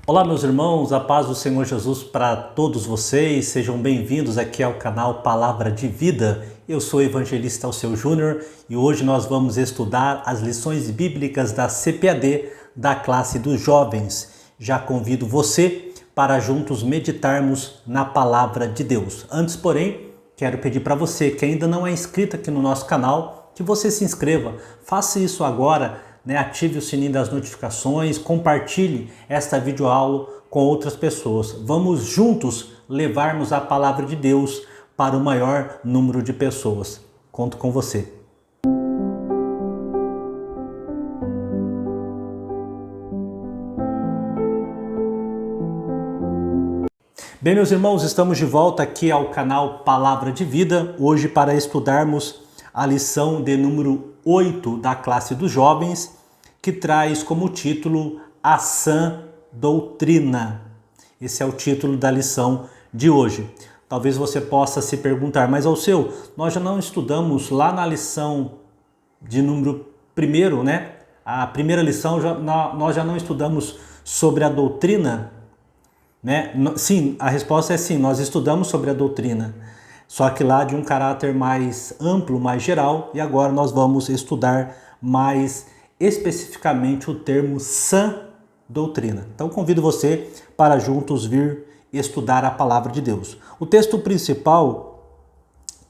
Olá, meus irmãos, a paz do Senhor Jesus para todos vocês. Sejam bem-vindos aqui ao canal Palavra de Vida. Eu sou o evangelista Alceu Júnior e hoje nós vamos estudar as lições bíblicas da CPAD da classe dos jovens. Já convido você para juntos meditarmos na Palavra de Deus. Antes, porém, quero pedir para você que ainda não é inscrito aqui no nosso canal, que você se inscreva. Faça isso agora. Ative o sininho das notificações, compartilhe esta videoaula com outras pessoas. Vamos juntos levarmos a palavra de Deus para o maior número de pessoas. Conto com você. Bem, meus irmãos, estamos de volta aqui ao canal Palavra de Vida, hoje para estudarmos a lição de número 8 da classe dos jovens, que traz como título a sã doutrina. Esse é o título da lição de hoje. Talvez você possa se perguntar, mas Alceu, nós já não estudamos lá na lição de número 1, né? A primeira lição nós já não estudamos sobre a doutrina, né? Sim, a resposta é sim, nós estudamos sobre a doutrina, só que lá de um caráter mais amplo, mais geral, e agora nós vamos estudar mais especificamente o termo sã doutrina. Então convido você para juntos vir estudar a palavra de Deus. O texto principal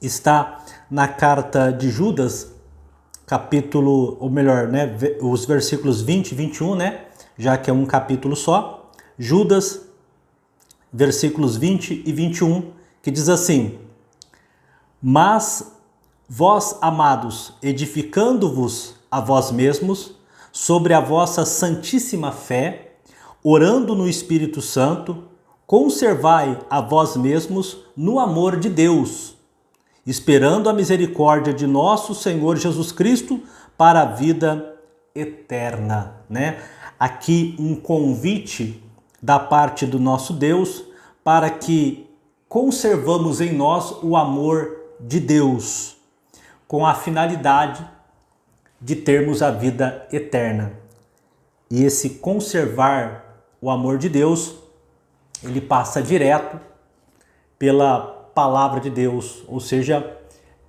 está na carta de Judas, capítulo, ou melhor, né, os versículos 20 e 21, né, já que é um capítulo só. Judas, versículos 20 e 21, que diz assim: Mas vós, amados, edificando-vos a vós mesmos, sobre a vossa santíssima fé, orando no Espírito Santo, conservai a vós mesmos no amor de Deus, esperando a misericórdia de nosso Senhor Jesus Cristo para a vida eterna, né? Aqui um convite da parte do nosso Deus para que conservamos em nós o amor de Deus, com a finalidade de termos a vida eterna. E esse conservar o amor de Deus, ele passa direto pela palavra de Deus, ou seja,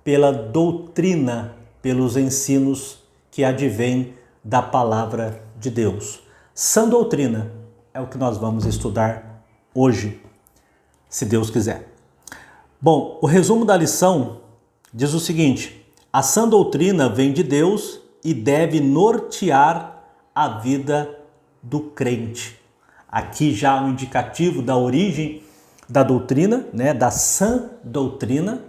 pela doutrina, pelos ensinos que advêm da palavra de Deus. Sã doutrina é o que nós vamos estudar hoje, se Deus quiser. Bom, o resumo da lição diz o seguinte: a sã doutrina vem de Deus e deve nortear a vida do crente. Aqui já um indicativo da origem da doutrina, né, da sã doutrina.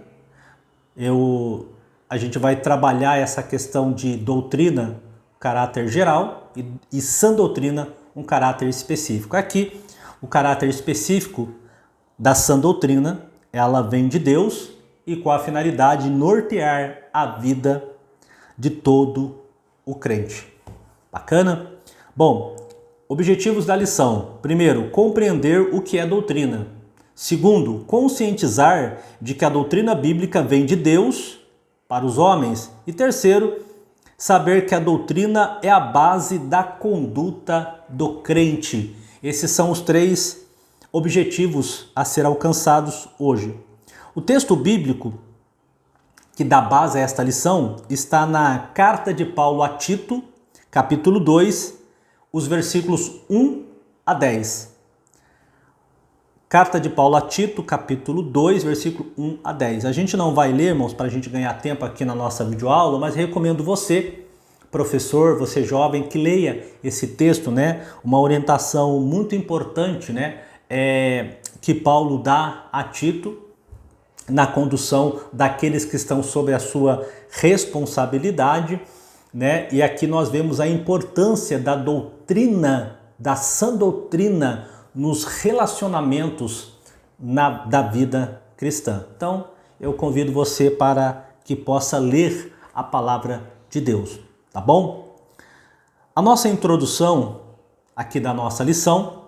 A gente vai trabalhar essa questão de doutrina, caráter geral, e sã doutrina, um caráter específico. Aqui, o caráter específico da sã doutrina, ela vem de Deus e com a finalidade de nortear a vida de todo o crente. Bacana? Bom, objetivos da lição. Primeiro, compreender o que é doutrina. Segundo, conscientizar de que a doutrina bíblica vem de Deus para os homens. E terceiro, saber que a doutrina é a base da conduta do crente. Esses são os 3 objetivos a ser alcançados hoje. O texto bíblico que dá base a esta lição está na carta de Paulo a Tito, capítulo 2, os versículos 1 a 10. Carta de Paulo a Tito, capítulo 2, versículo 1 a 10. A gente não vai ler, irmãos, para a gente ganhar tempo aqui na nossa videoaula, mas recomendo você, professor, você jovem, que leia esse texto, né? Uma orientação muito importante, né? Que Paulo dá a Tito na condução daqueles que estão sob a sua responsabilidade, né? E aqui nós vemos a importância da doutrina, da sã doutrina nos relacionamentos da vida cristã. Então, eu convido você para que possa ler a palavra de Deus, tá bom? A nossa introdução aqui da nossa lição,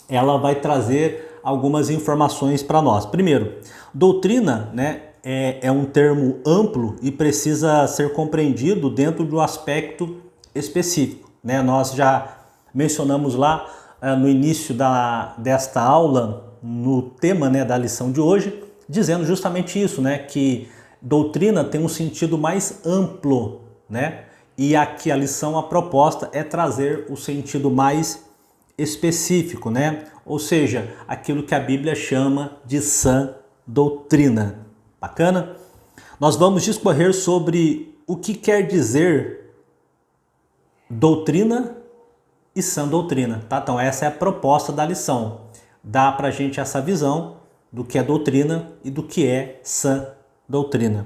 ela vai trazer algumas informações para nós. Primeiro, doutrina, né, é um termo amplo e precisa ser compreendido dentro de um aspecto específico, né? Nós já mencionamos lá no início desta aula, no tema, né, da lição de hoje, dizendo justamente isso, né, que doutrina tem um sentido mais amplo, né, e aqui a lição, a proposta é trazer o sentido mais específico, né, ou seja, aquilo que a Bíblia chama de sã doutrina. Bacana? Nós vamos discorrer sobre o que quer dizer doutrina e sã doutrina, tá? Então essa é a proposta da lição. Dá pra gente essa visão do que é doutrina e do que é sã doutrina.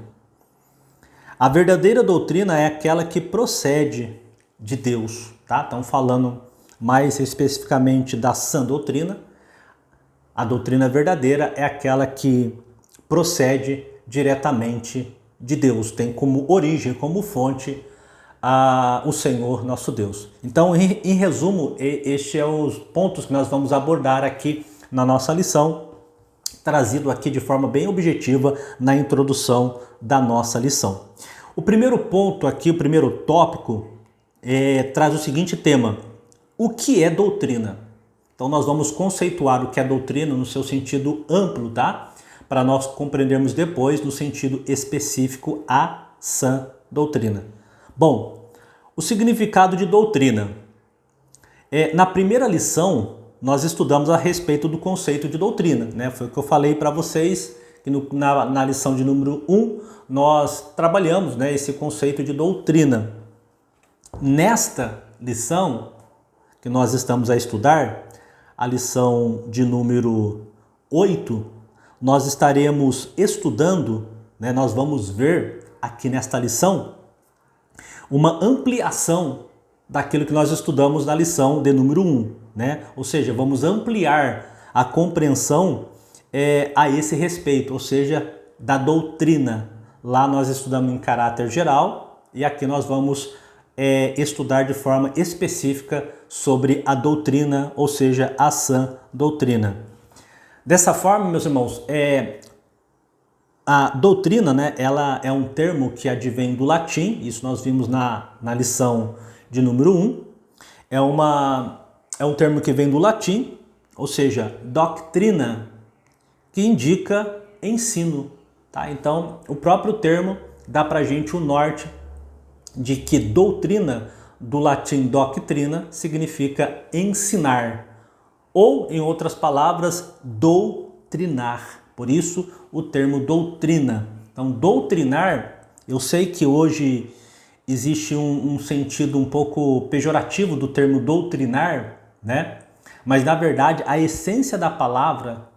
A verdadeira doutrina é aquela que procede de Deus, tá? Então falando mais especificamente da sã doutrina, a doutrina verdadeira é aquela que procede diretamente de Deus, tem como origem, como fonte o Senhor nosso Deus. Então, em resumo, estes são os pontos que nós vamos abordar aqui na nossa lição, trazido aqui de forma bem objetiva na introdução da nossa lição. O primeiro ponto aqui, o primeiro tópico, traz o seguinte tema: o que é doutrina? Então nós vamos conceituar o que é doutrina no seu sentido amplo, tá? Para nós compreendermos depois no sentido específico a sã doutrina. Bom, o significado de doutrina. Na primeira lição, nós estudamos a respeito do conceito de doutrina, né? Foi o que eu falei para vocês, que na lição de número 1, nós trabalhamos, né, esse conceito de doutrina. Nesta lição que nós estamos a estudar, a lição de número 8, nós estaremos estudando, né, nós vamos ver aqui nesta lição uma ampliação daquilo que nós estudamos na lição de número 1, né? Ou seja, vamos ampliar a compreensão a esse respeito, ou seja, da doutrina. Lá nós estudamos em caráter geral e aqui nós vamos estudar de forma específica sobre a doutrina, ou seja, a sã doutrina. Dessa forma, meus irmãos, a doutrina, né, ela é um termo que advém do latim, isso nós vimos na lição de número 1. É um termo que vem do latim, ou seja, doctrina, que indica ensino. Tá? Então, o próprio termo dá pra gente o norte de que doutrina, do latim doctrina, significa ensinar, ou, em outras palavras, doutrinar. Por isso, o termo doutrina. Então, doutrinar, eu sei que hoje existe um sentido um pouco pejorativo do termo doutrinar, né? Mas, na verdade, a essência da palavra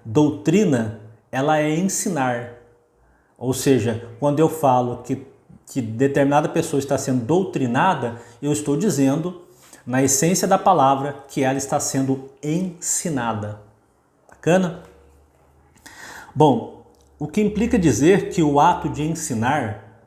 doutrina, ela é ensinar. Ou seja, quando eu falo que determinada pessoa está sendo doutrinada, eu estou dizendo, na essência da palavra, que ela está sendo ensinada. Bacana? Bom, o que implica dizer que o ato de ensinar,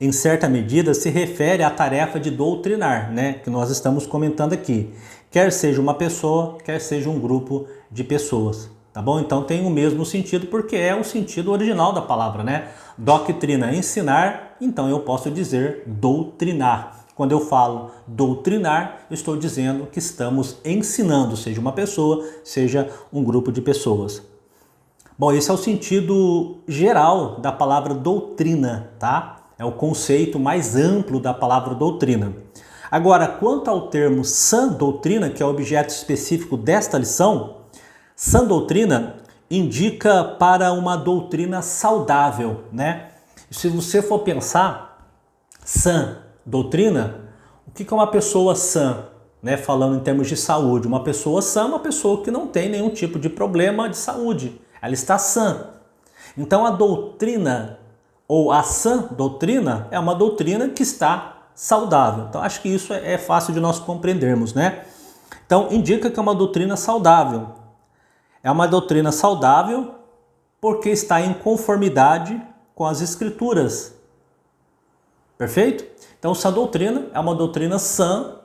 em certa medida, se refere à tarefa de doutrinar, né, que nós estamos comentando aqui. Quer seja uma pessoa, quer seja um grupo de pessoas. Tá bom? Então tem o mesmo sentido, porque é o sentido original da palavra, né? Doutrina, ensinar, então eu posso dizer doutrinar. Quando eu falo doutrinar, eu estou dizendo que estamos ensinando, seja uma pessoa, seja um grupo de pessoas. Bom, esse é o sentido geral da palavra doutrina, tá? É o conceito mais amplo da palavra doutrina. Agora, quanto ao termo sã doutrina, que é o objeto específico desta lição, sã doutrina indica para uma doutrina saudável, né? Se você for pensar, sã doutrina, o que é uma pessoa sã, né? Falando em termos de saúde, uma pessoa sã é uma pessoa que não tem nenhum tipo de problema de saúde, ela está sã. Então a doutrina ou a sã doutrina é uma doutrina que está saudável. Então acho que isso é fácil de nós compreendermos, né? Então indica que é uma doutrina saudável. É uma doutrina saudável porque está em conformidade com as Escrituras. Perfeito? Então, sã doutrina é uma doutrina sã,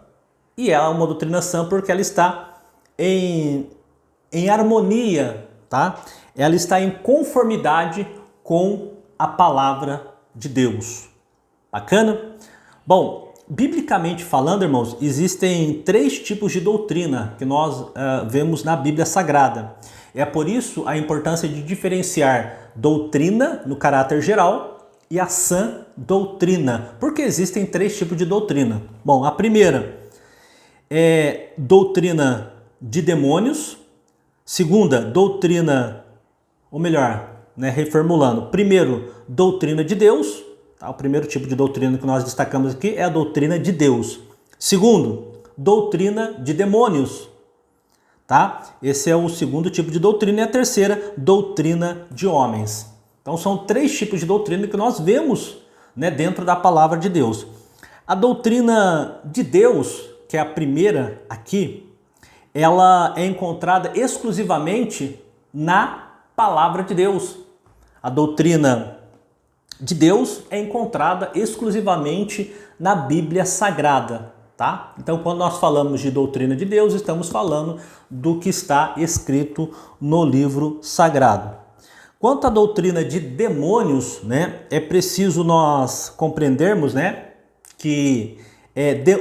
e ela é uma doutrina sã porque ela está em harmonia, tá? Ela está em conformidade com a palavra de Deus. Bacana? Bom, biblicamente falando, irmãos, existem 3 tipos de doutrina que nós vemos na Bíblia Sagrada. É por isso a importância de diferenciar doutrina no caráter geral e a sã doutrina, porque existem 3 tipos de doutrina. Bom, a primeira é doutrina de demônios, segunda, doutrina, ou melhor, reformulando, primeiro, doutrina de Deus. O primeiro tipo de doutrina que nós destacamos aqui é a doutrina de Deus. Segundo, doutrina de demônios. Tá? Esse é o segundo tipo de doutrina. E a terceira, doutrina de homens. Então são 3 tipos de doutrina que nós vemos, dentro da palavra de Deus. A doutrina de Deus, que é a primeira aqui, ela é encontrada exclusivamente na palavra de Deus. A doutrina de Deus é encontrada exclusivamente na Bíblia Sagrada, tá? Então, quando nós falamos de doutrina de Deus, estamos falando do que está escrito no livro sagrado. Quanto à doutrina de demônios, é preciso nós compreendermos, que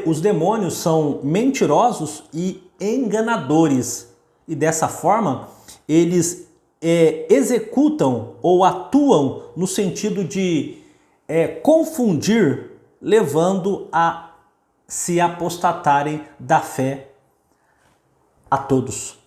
os demônios são mentirosos e enganadores. E dessa forma, eles executam ou atuam no sentido de confundir, levando a se apostatarem da fé a todos.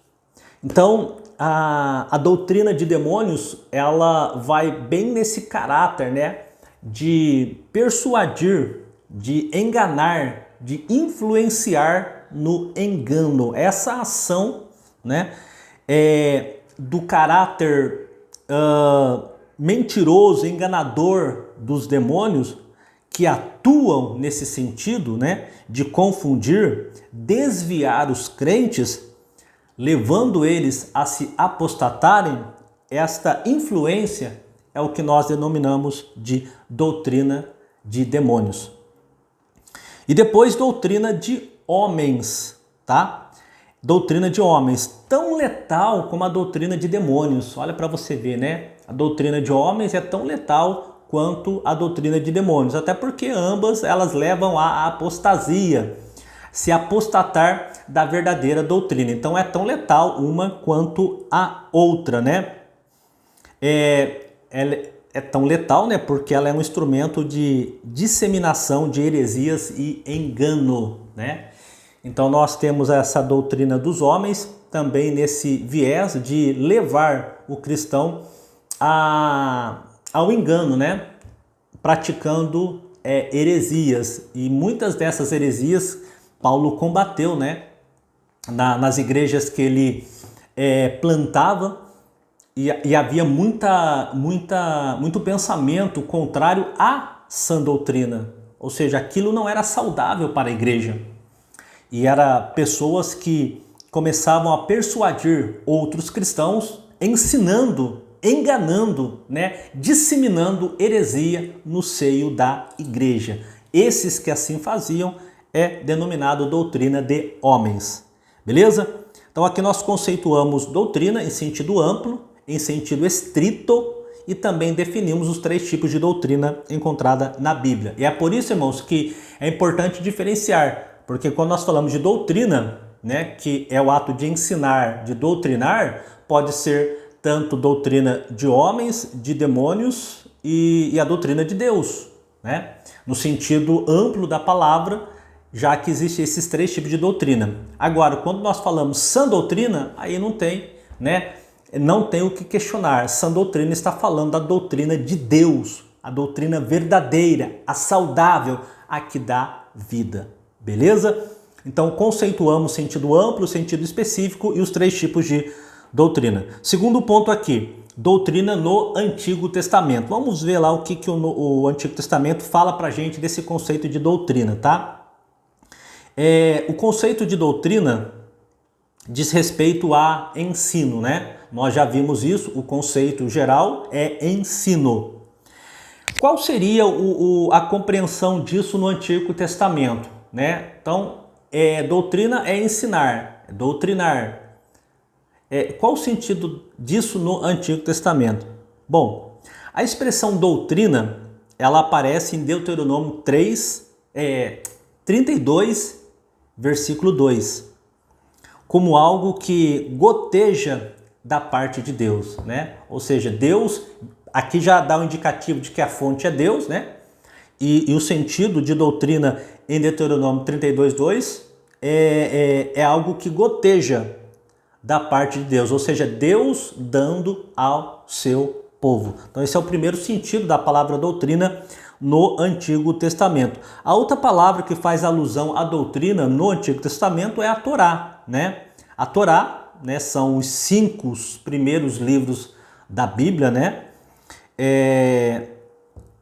Então, a doutrina de demônios, ela vai bem nesse caráter, de persuadir, de enganar, de influenciar no engano. Essa ação, do caráter mentiroso, enganador dos demônios, que atuam nesse sentido, de confundir, desviar os crentes, levando eles a se apostatarem. Esta influência é o que nós denominamos de doutrina de demônios. E depois, doutrina de homens, tá? Doutrina de homens, tão letal como a doutrina de demônios. Olha para você ver, A doutrina de homens é tão letal quanto a doutrina de demônios, até porque ambas elas levam à apostasia, se apostatar da verdadeira doutrina. Então é tão letal uma quanto a outra, É tão letal, porque ela é um instrumento de disseminação de heresias e engano, Então nós temos essa doutrina dos homens também nesse viés de levar o cristão ao engano, praticando heresias. E muitas dessas heresias Paulo combateu, nas igrejas que ele plantava, e havia muito pensamento contrário à sã doutrina, ou seja, aquilo não era saudável para a igreja. E eram pessoas que começavam a persuadir outros cristãos, ensinando, enganando, disseminando heresia no seio da igreja. Esses que assim faziam é denominado doutrina de homens. Beleza? Então aqui nós conceituamos doutrina em sentido amplo, em sentido estrito, e também definimos os 3 tipos de doutrina encontrada na Bíblia. E é por isso, irmãos, que é importante diferenciar, porque quando nós falamos de doutrina, que é o ato de ensinar, de doutrinar, pode ser tanto doutrina de homens, de demônios e a doutrina de Deus, no sentido amplo da palavra, já que existem esses 3 tipos de doutrina. Agora, quando nós falamos sã doutrina, aí não tem, não tem o que questionar. Sã doutrina está falando da doutrina de Deus, a doutrina verdadeira, a saudável, a que dá vida. Beleza? Então conceituamos sentido amplo, sentido específico e os 3 tipos de doutrina. Segundo ponto aqui, doutrina no Antigo Testamento. Vamos ver lá o que o Antigo Testamento fala pra gente desse conceito de doutrina, tá? O conceito de doutrina diz respeito a ensino, Nós já vimos isso, o conceito geral é ensino. Qual seria a compreensão disso no Antigo Testamento, Então, doutrina é ensinar, é doutrinar. Qual o sentido disso no Antigo Testamento? Bom, a expressão doutrina, ela aparece em Deuteronômio 3, 32, versículo 2, como algo que goteja da parte de Deus, né? Ou seja, Deus, aqui já dá um indicativo de que a fonte é Deus, né? E o sentido de doutrina em Deuteronômio 32, 2 é algo que goteja da parte de Deus, ou seja, Deus dando ao seu povo. Então esse é o primeiro sentido da palavra doutrina no Antigo Testamento. A outra palavra que faz alusão à doutrina no Antigo Testamento é a Torá, né? A Torá, né, são os 5 primeiros livros da Bíblia, né?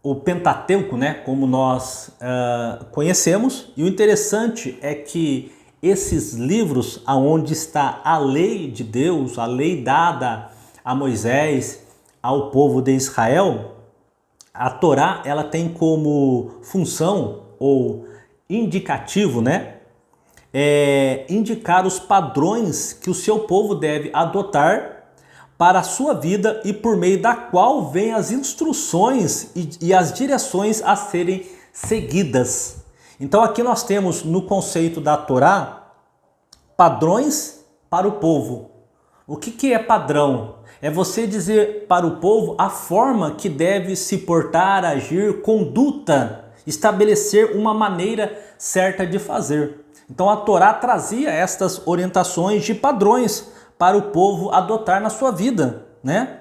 O Pentateuco, né, como nós conhecemos. E o interessante é que esses livros aonde está a lei de Deus, a lei dada a Moisés, ao povo de Israel, a Torá, ela tem como função ou indicativo, né, indicar os padrões que o seu povo deve adotar para a sua vida e por meio da qual vêm as instruções e as direções a serem seguidas. Então aqui nós temos no conceito da Torá padrões para o povo. O que é padrão? É você dizer para o povo a forma que deve se portar, agir, conduta, estabelecer uma maneira certa de fazer. Então a Torá trazia estas orientações de padrões para o povo adotar na sua vida, né?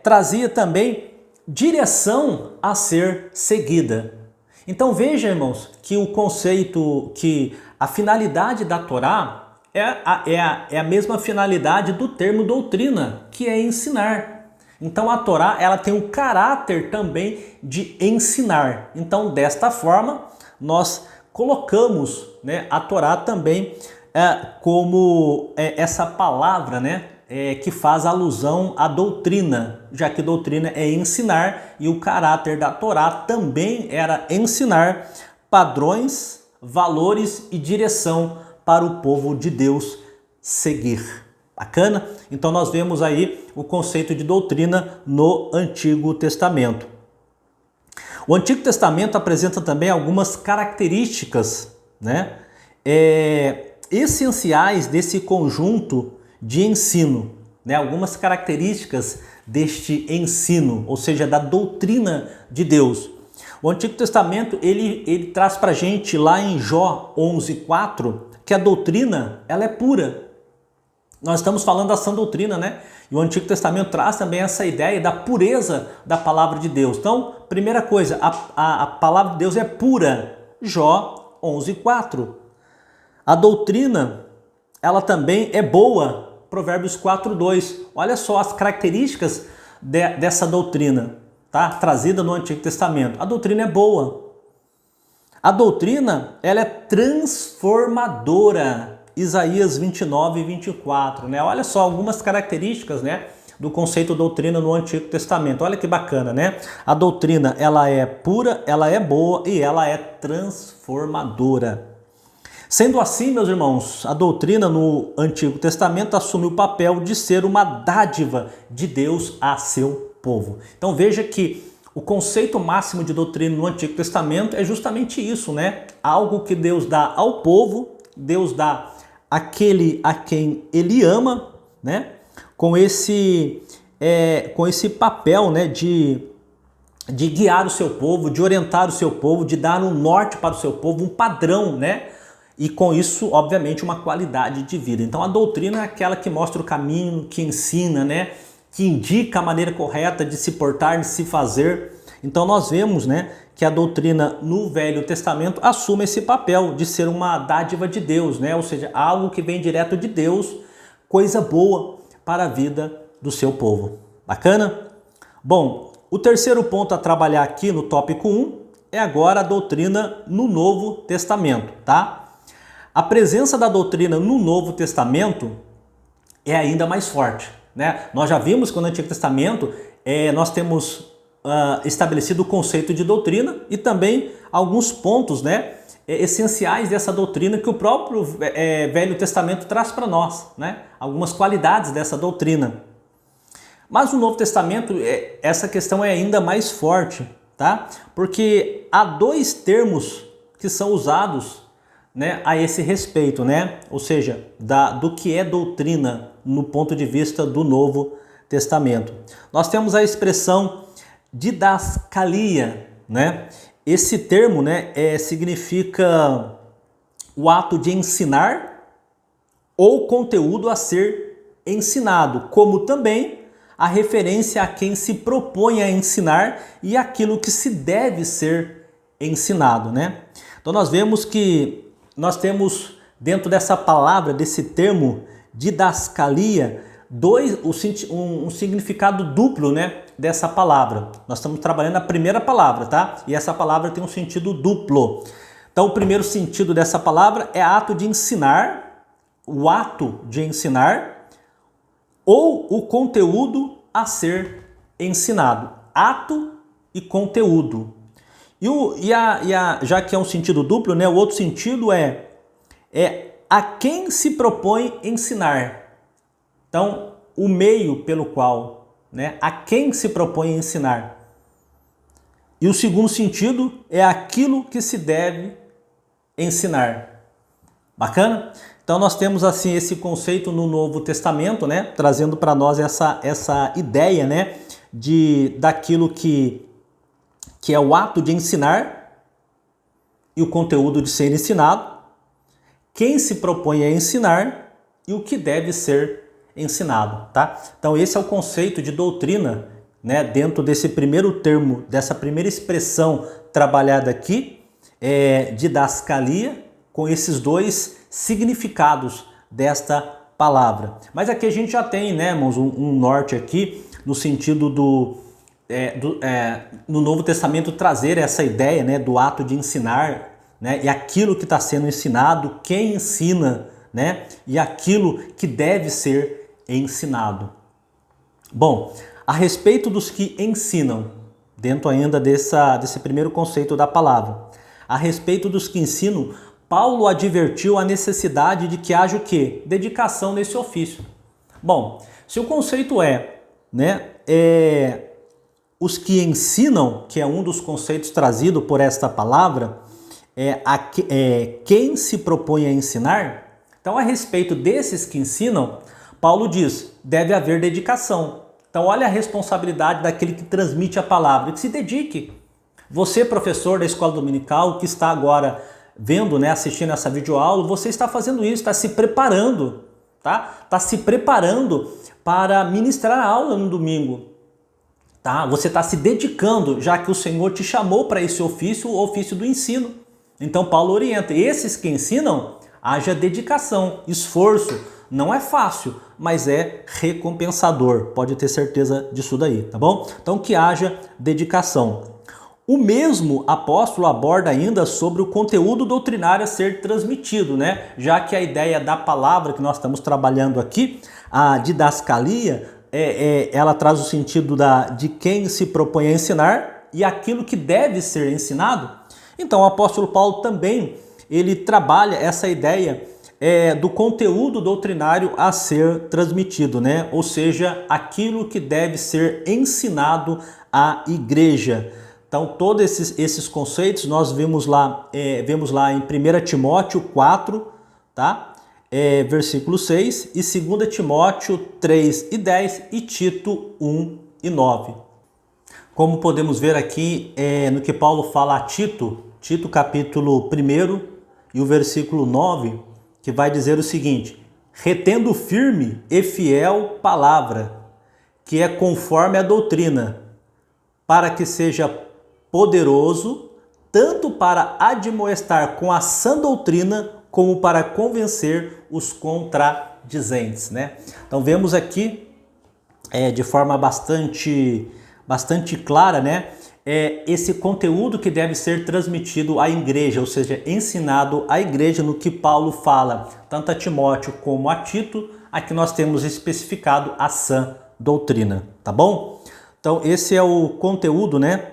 Trazia também direção a ser seguida. Então veja, irmãos, que o conceito, que a finalidade da Torá é a mesma finalidade do termo doutrina, que é ensinar. Então a Torá, ela tem um caráter também de ensinar. Então desta forma nós colocamos, né, a Torá também como essa palavra, né, que faz alusão à doutrina, já que doutrina é ensinar e o caráter da Torá também era ensinar padrões, valores e direção para o povo de Deus seguir. Bacana? Então nós vemos aí o conceito de doutrina no Antigo Testamento. O Antigo Testamento apresenta também algumas características, né, essenciais desse conjunto de ensino, né? Algumas características deste ensino, ou seja, da doutrina de Deus. O Antigo Testamento ele traz para a gente lá em Jó 11:4 que a doutrina ela é pura. Nós estamos falando da sã doutrina, né? E o Antigo Testamento traz também essa ideia da pureza da palavra de Deus. Então, primeira coisa, a palavra de Deus é pura. Jó 11:4. A doutrina, ela também é boa. Provérbios 4:2. Olha só as características dessa doutrina, tá? Trazida no Antigo Testamento. A doutrina é boa. A doutrina, ela é transformadora. Isaías 29:24, né? Olha só algumas características, né, do conceito doutrina no Antigo Testamento. Olha que bacana, né? A doutrina, ela é pura, ela é boa e ela é transformadora. Sendo assim, meus irmãos, a doutrina no Antigo Testamento assume o papel de ser uma dádiva de Deus a seu povo. Então veja que o conceito máximo de doutrina no Antigo Testamento é justamente isso, né? Algo que Deus dá ao povo, Deus dá àquele a quem Ele ama, né? Com esse papel, né, de guiar o seu povo, de orientar o seu povo, de dar um norte para o seu povo, um padrão, né? E com isso, obviamente, uma qualidade de vida. Então a doutrina é aquela que mostra o caminho, que ensina, né? Que indica a maneira correta de se portar, de se fazer. Então nós vemos, né, que a doutrina no Velho Testamento assume esse papel de ser uma dádiva de Deus, né? Ou seja, algo que vem direto de Deus, coisa boa para a vida do seu povo. Bacana? Bom, o terceiro ponto a trabalhar aqui no tópico 1 é agora a doutrina no Novo Testamento, tá? A presença da doutrina no Novo Testamento é ainda mais forte, né? Nós já vimos que no Antigo Testamento nós temos estabelecido o conceito de doutrina e também alguns pontos, né, essenciais dessa doutrina que o próprio Velho Testamento traz para nós, né? Algumas qualidades dessa doutrina. Mas no Novo Testamento essa questão é ainda mais forte, tá? Porque há dois termos que são usados, né, a esse respeito, né? Ou seja, do que é doutrina no ponto de vista do Novo Testamento. Nós temos a expressão didascalia, né? Esse termo, né, significa o ato de ensinar ou conteúdo a ser ensinado, como também a referência a quem se propõe a ensinar e aquilo que se deve ser ensinado, né? Então nós vemos que nós temos dentro dessa palavra, desse termo didascalia, um significado duplo, né, dessa palavra. Nós estamos trabalhando a primeira palavra, tá? E essa palavra tem um sentido duplo. Então o primeiro sentido dessa palavra é ato de ensinar, o ato de ensinar, ou o conteúdo a ser ensinado. Ato e conteúdo. Já que é um sentido duplo, né, o outro sentido é a quem se propõe ensinar. Então, o meio pelo qual, né, a quem se propõe ensinar. E o segundo sentido é aquilo que se deve ensinar. Bacana? Então nós temos assim esse conceito no Novo Testamento, né, trazendo para nós essa ideia, né, daquilo que é o ato de ensinar e o conteúdo de ser ensinado, quem se propõe a ensinar e o que deve ser ensinado, tá? Então esse é o conceito de doutrina, né, dentro desse primeiro termo, dessa primeira expressão trabalhada aqui, didascalia, com esses dois significados desta palavra. Mas aqui a gente já tem, né, irmãos, um norte aqui, no sentido no Novo Testamento trazer essa ideia, né, do ato de ensinar, né, e aquilo que está sendo ensinado, quem ensina, né, e aquilo que deve ser ensinado. Bom, a respeito dos que ensinam, dentro ainda desse primeiro conceito da palavra, a respeito dos que ensinam, Paulo advertiu a necessidade de que haja o quê? Dedicação nesse ofício. Bom, se o conceito né, os que ensinam, que é um dos conceitos trazido por esta palavra, quem se propõe a ensinar, então a respeito desses que ensinam, Paulo diz, deve haver dedicação. Então olha a responsabilidade daquele que transmite a palavra, que se dedique. Você, professor da escola dominical, que está agora vendo, né, assistindo essa videoaula, você está fazendo isso, está se preparando, tá? Está se preparando para ministrar a aula no domingo, tá? Você está se dedicando, já que o Senhor te chamou para esse ofício, o ofício do ensino. Então Paulo orienta, esses que ensinam, haja dedicação, esforço. Não é fácil, mas é recompensador, pode ter certeza disso daí, tá bom? Então que haja dedicação. O mesmo apóstolo aborda ainda sobre o conteúdo doutrinário a ser transmitido, né? Já que a ideia da palavra que nós estamos trabalhando aqui, a didascalia, ela traz o sentido de quem se propõe a ensinar e aquilo que deve ser ensinado. Então o apóstolo Paulo também, ele trabalha essa ideia do conteúdo doutrinário a ser transmitido, né? Ou seja, aquilo que deve ser ensinado à igreja. Então, todos esses conceitos nós vemos lá em 1 Timóteo 4, tá? Versículo 6, e 2 Timóteo 3 e 10 e Tito 1 e 9. Como podemos ver aqui no que Paulo fala a Tito capítulo 1 e o versículo 9, que vai dizer o seguinte: retendo firme e fiel palavra, que é conforme a doutrina, para que seja poderoso, tanto para admoestar com a sã doutrina, como para convencer os contradizentes, né? Então vemos aqui, de forma bastante clara, né? Esse conteúdo que deve ser transmitido à igreja, ou seja, ensinado à igreja no que Paulo fala, tanto a Timóteo como a Tito, aqui nós temos especificado a sã doutrina, tá bom? Então esse é o conteúdo, né,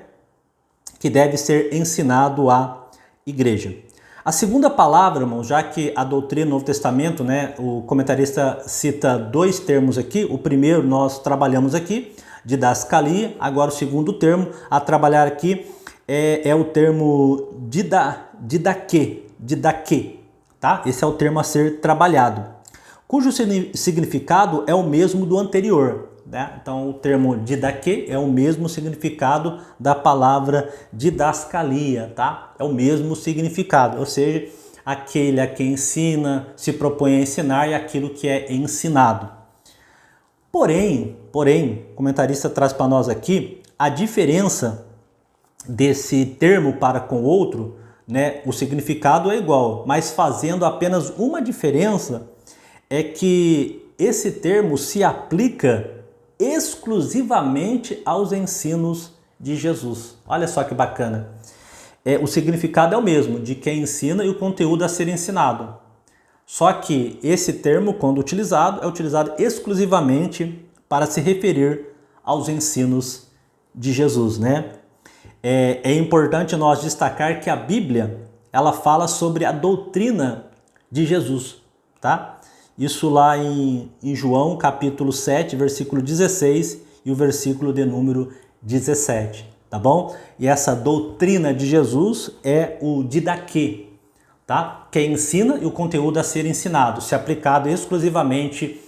que deve ser ensinado à igreja. A segunda palavra, irmão, já que a doutrina do Novo Testamento, né, o comentarista cita dois termos aqui, o primeiro nós trabalhamos aqui, didascalia, agora o segundo termo a trabalhar aqui é o termo didaquê, tá? Esse é o termo a ser trabalhado, cujo significado é o mesmo do anterior, né? Então o termo didaquê é o mesmo significado da palavra didascalia, tá? É o mesmo significado, ou seja, aquele a quem ensina, se propõe a ensinar e aquilo que é ensinado. Porém, o comentarista traz para nós aqui a diferença desse termo para com o outro, né? O significado é igual, mas fazendo apenas uma diferença é que esse termo se aplica exclusivamente aos ensinos de Jesus. Olha só que bacana. O significado é o mesmo, de quem ensina e o conteúdo a ser ensinado. Só que esse termo, quando utilizado, é utilizado exclusivamente para se referir aos ensinos de Jesus, né? É importante nós destacar que a Bíblia, ela fala sobre a doutrina de Jesus, tá? Isso lá em João, capítulo 7, versículo 16 e o versículo de número 17, tá bom? E essa doutrina de Jesus é o didaquê, tá? Que ensina e o conteúdo a ser ensinado, se aplicado exclusivamente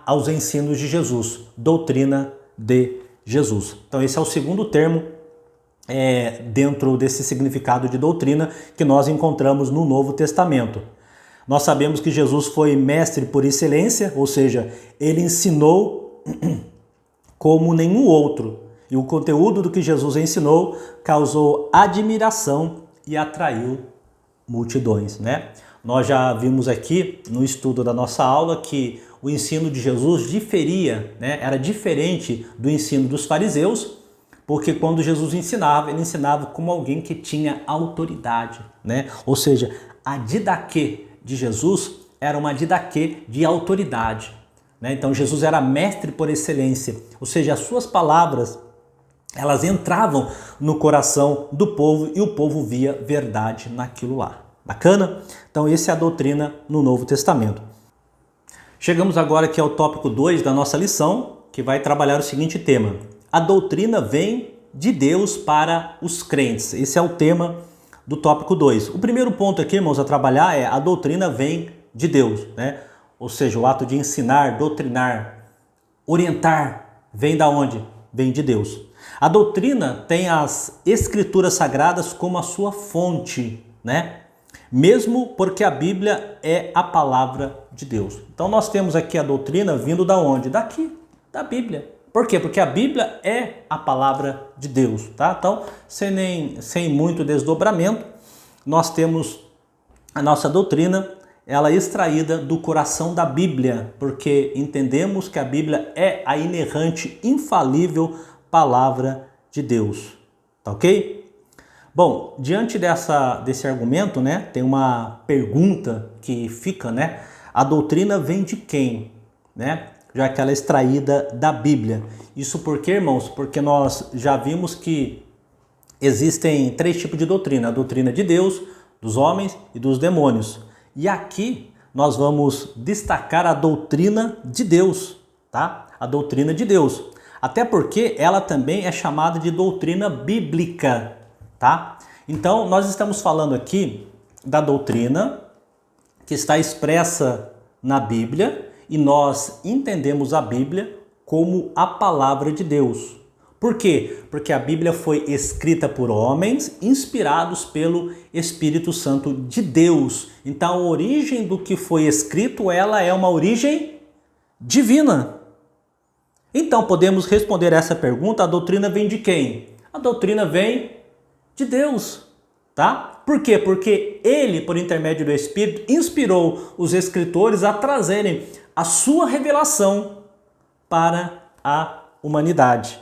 aos ensinos de Jesus, doutrina de Jesus. Então esse é o segundo termo dentro desse significado de doutrina que nós encontramos no Novo Testamento. Nós sabemos que Jesus foi mestre por excelência, ou seja, ele ensinou como nenhum outro. E o conteúdo do que Jesus ensinou causou admiração e atraiu multidões, né? Nós já vimos aqui no estudo da nossa aula que o ensino de Jesus diferia, né? Era diferente do ensino dos fariseus, porque quando Jesus ensinava, ele ensinava como alguém que tinha autoridade, né? Ou seja, a didaquê de Jesus era uma didaquê de autoridade, né? Então Jesus era mestre por excelência, ou seja, as suas palavras, elas entravam no coração do povo e o povo via verdade naquilo lá. Bacana? Então essa é a doutrina no Novo Testamento. Chegamos agora aqui ao tópico 2 da nossa lição, que vai trabalhar o seguinte tema: a doutrina vem de Deus para os crentes. Esse é o tema do tópico 2. O primeiro ponto aqui, irmãos, a trabalhar é a doutrina vem de Deus, né? Ou seja, o ato de ensinar, doutrinar, orientar, vem da onde? Vem de Deus. A doutrina tem as escrituras sagradas como a sua fonte, né? Mesmo porque a Bíblia é a palavra de Deus. Então nós temos aqui a doutrina vindo da onde? Daqui, da Bíblia. Por quê? Porque a Bíblia é a palavra de Deus, tá? Então, sem muito desdobramento, nós temos a nossa doutrina, ela é extraída do coração da Bíblia, porque entendemos que a Bíblia é a inerrante, infalível palavra de Deus, tá ok? Bom, diante desse argumento, né, tem uma pergunta que fica, né? A doutrina vem de quem, né? Já que ela é extraída da Bíblia. Isso por quê, irmãos? Porque nós já vimos que existem 3 tipos de doutrina: a doutrina de Deus, dos homens e dos demônios. E aqui nós vamos destacar a doutrina de Deus, tá? A doutrina de Deus. Até porque ela também é chamada de doutrina bíblica, tá? Então, nós estamos falando aqui da doutrina que está expressa na Bíblia e nós entendemos a Bíblia como a palavra de Deus. Por quê? Porque a Bíblia foi escrita por homens inspirados pelo Espírito Santo de Deus. Então, a origem do que foi escrito, ela é uma origem divina. Então, podemos responder essa pergunta: a doutrina vem de quem? A doutrina vem de Deus, tá? Por quê? Porque ele, por intermédio do Espírito, inspirou os escritores a trazerem a sua revelação para a humanidade.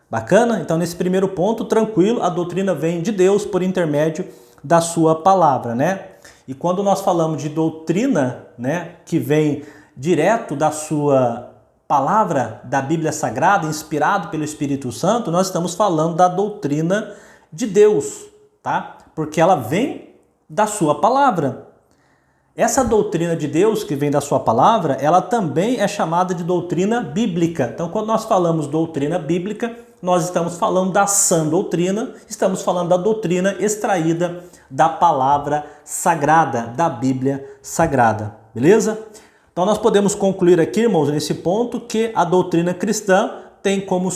Bacana? Então, nesse primeiro ponto, tranquilo, a doutrina vem de Deus por intermédio da sua palavra, né? E quando nós falamos de doutrina, né, que vem direto da sua palavra, da Bíblia Sagrada, inspirado pelo Espírito Santo, nós estamos falando da doutrina de Deus, tá? Porque ela vem da sua palavra. Essa doutrina de Deus que vem da sua palavra, ela também é chamada de doutrina bíblica. Então, quando nós falamos doutrina bíblica, nós estamos falando da sã doutrina, estamos falando da doutrina extraída da palavra sagrada, da Bíblia Sagrada, beleza? Então nós podemos concluir aqui, irmãos, nesse ponto, que a doutrina cristã tem como